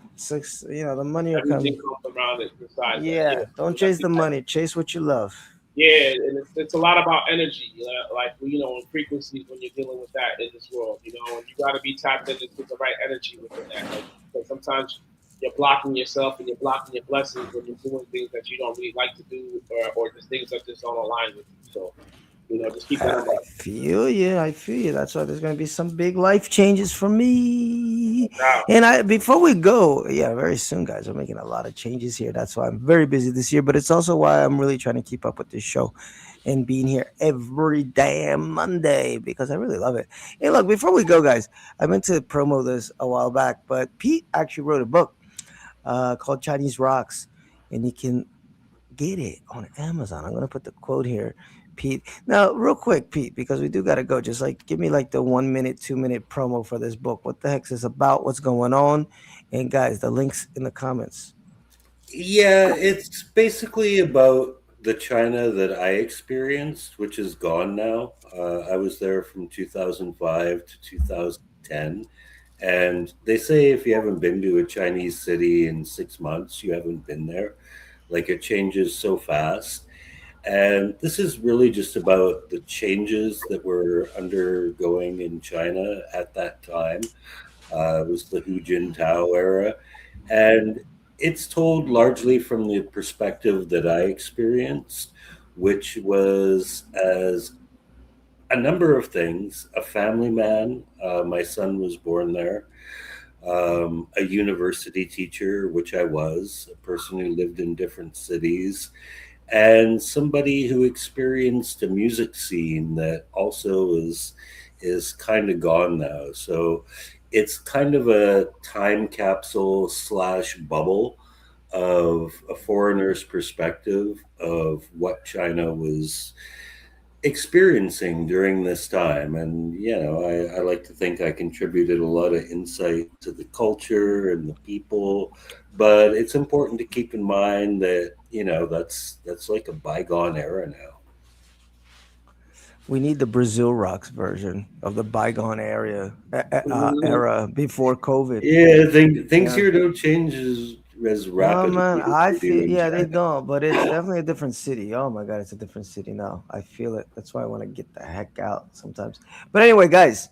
money will everything come. comes around it besides that. Yeah, Yeah, don't I chase think the money, chase what you love. yeah, and it's a lot about energy, like and frequencies when you're dealing with that in this world, and you got to be tapped into the right energy within that. Like, because sometimes you're blocking yourself and you're blocking your blessings when you're doing things that you don't really like to do, or just things that just don't align with you. So, just keep that in I mind. feel you. I feel you. That's why there's going to be some big life changes for me. Now, And before we go, yeah, very soon, guys, we're making a lot of changes here. That's why I'm very busy this year. But it's also why I'm really trying to keep up with this show and being here every damn Monday because I really love it. Hey, look, before we go, guys, I meant to promo this a while back, but Pete actually wrote a book. called Chinese Rocks, and you can get it on Amazon. I'm gonna put the quote here, Pete. Now, real quick, Pete, because we do gotta go. Just like give me like the 1 minute, 2 minute promo for this book. What the heck's this about? What's going on? And guys, the links in the comments. Yeah, it's basically about the China that I experienced, which is gone now. I was there from 2005 to 2010. And they say if you haven't been to a Chinese city in 6 months, you haven't been there. Like it changes so fast. And this is really just about the changes that were undergoing in China at that time. It was the Hu Jintao era. And it's told largely from the perspective that I experienced, which was as a number of things: a family man, my son was born there, a university teacher, which I was, a person who lived in different cities, and somebody who experienced a music scene that also is kind of gone now. So it's kind of a time capsule slash bubble of a foreigner's perspective of what China was experiencing during this time. And, I like to think I contributed a lot of insight to the culture and the people. But it's important to keep in mind that, that's like a bygone era now. We need the Brazil Rocks version of the bygone era before COVID. Yeah, things Yeah. here don't change as No, rapidly man, as I they do feel in yeah they China. don't, but it's definitely a different city. Oh my god, it's a different city now. I feel it. That's why I want to get the heck out sometimes. But anyway, guys,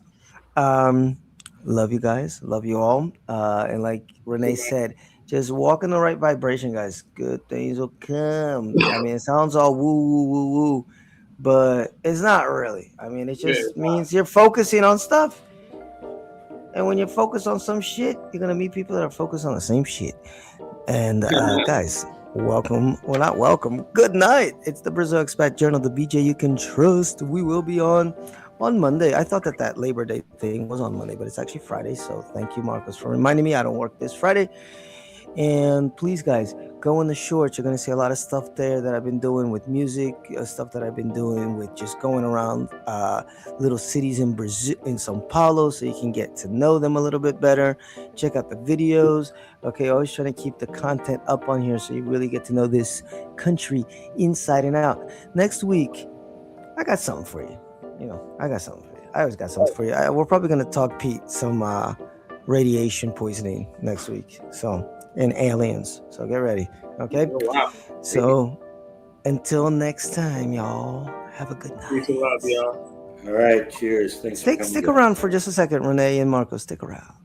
um, love you guys, love you all. And like Renee said, just walk in the right vibration, guys. Good things will come. I mean, it sounds all woo woo woo woo, but it's not really. I mean, it Yeah. just means you're focusing on stuff. And when you're focused on some shit, you're gonna meet people that are focused on the same shit. And guys, welcome. Well, not welcome. Good night. It's the Brazil Expat Journal, the BJ you can trust. We will be on Monday. I thought that Labor Day thing was on Monday, but it's actually Friday. So thank you, Marcos, for reminding me. I don't work this Friday. And please, guys, go in the shorts. You're going to see a lot of stuff there that I've been doing with music, stuff that I've been doing with just going around little cities in Brazil, in São Paulo, so you can get to know them a little bit better. Check out the videos. Okay, always trying to keep the content up on here so you really get to know this country inside and out. Next week, I got something for you. I got something for you. I always got something for you. We're probably going to talk, Pete, some radiation poisoning next week. So, and aliens. So get ready. Okay. Oh, wow. So until next time, y'all, have a good Peace and love, night. y'all. All right, cheers. Thanks for coming Stick down. around for just a second, Renee and Marco. Stick around.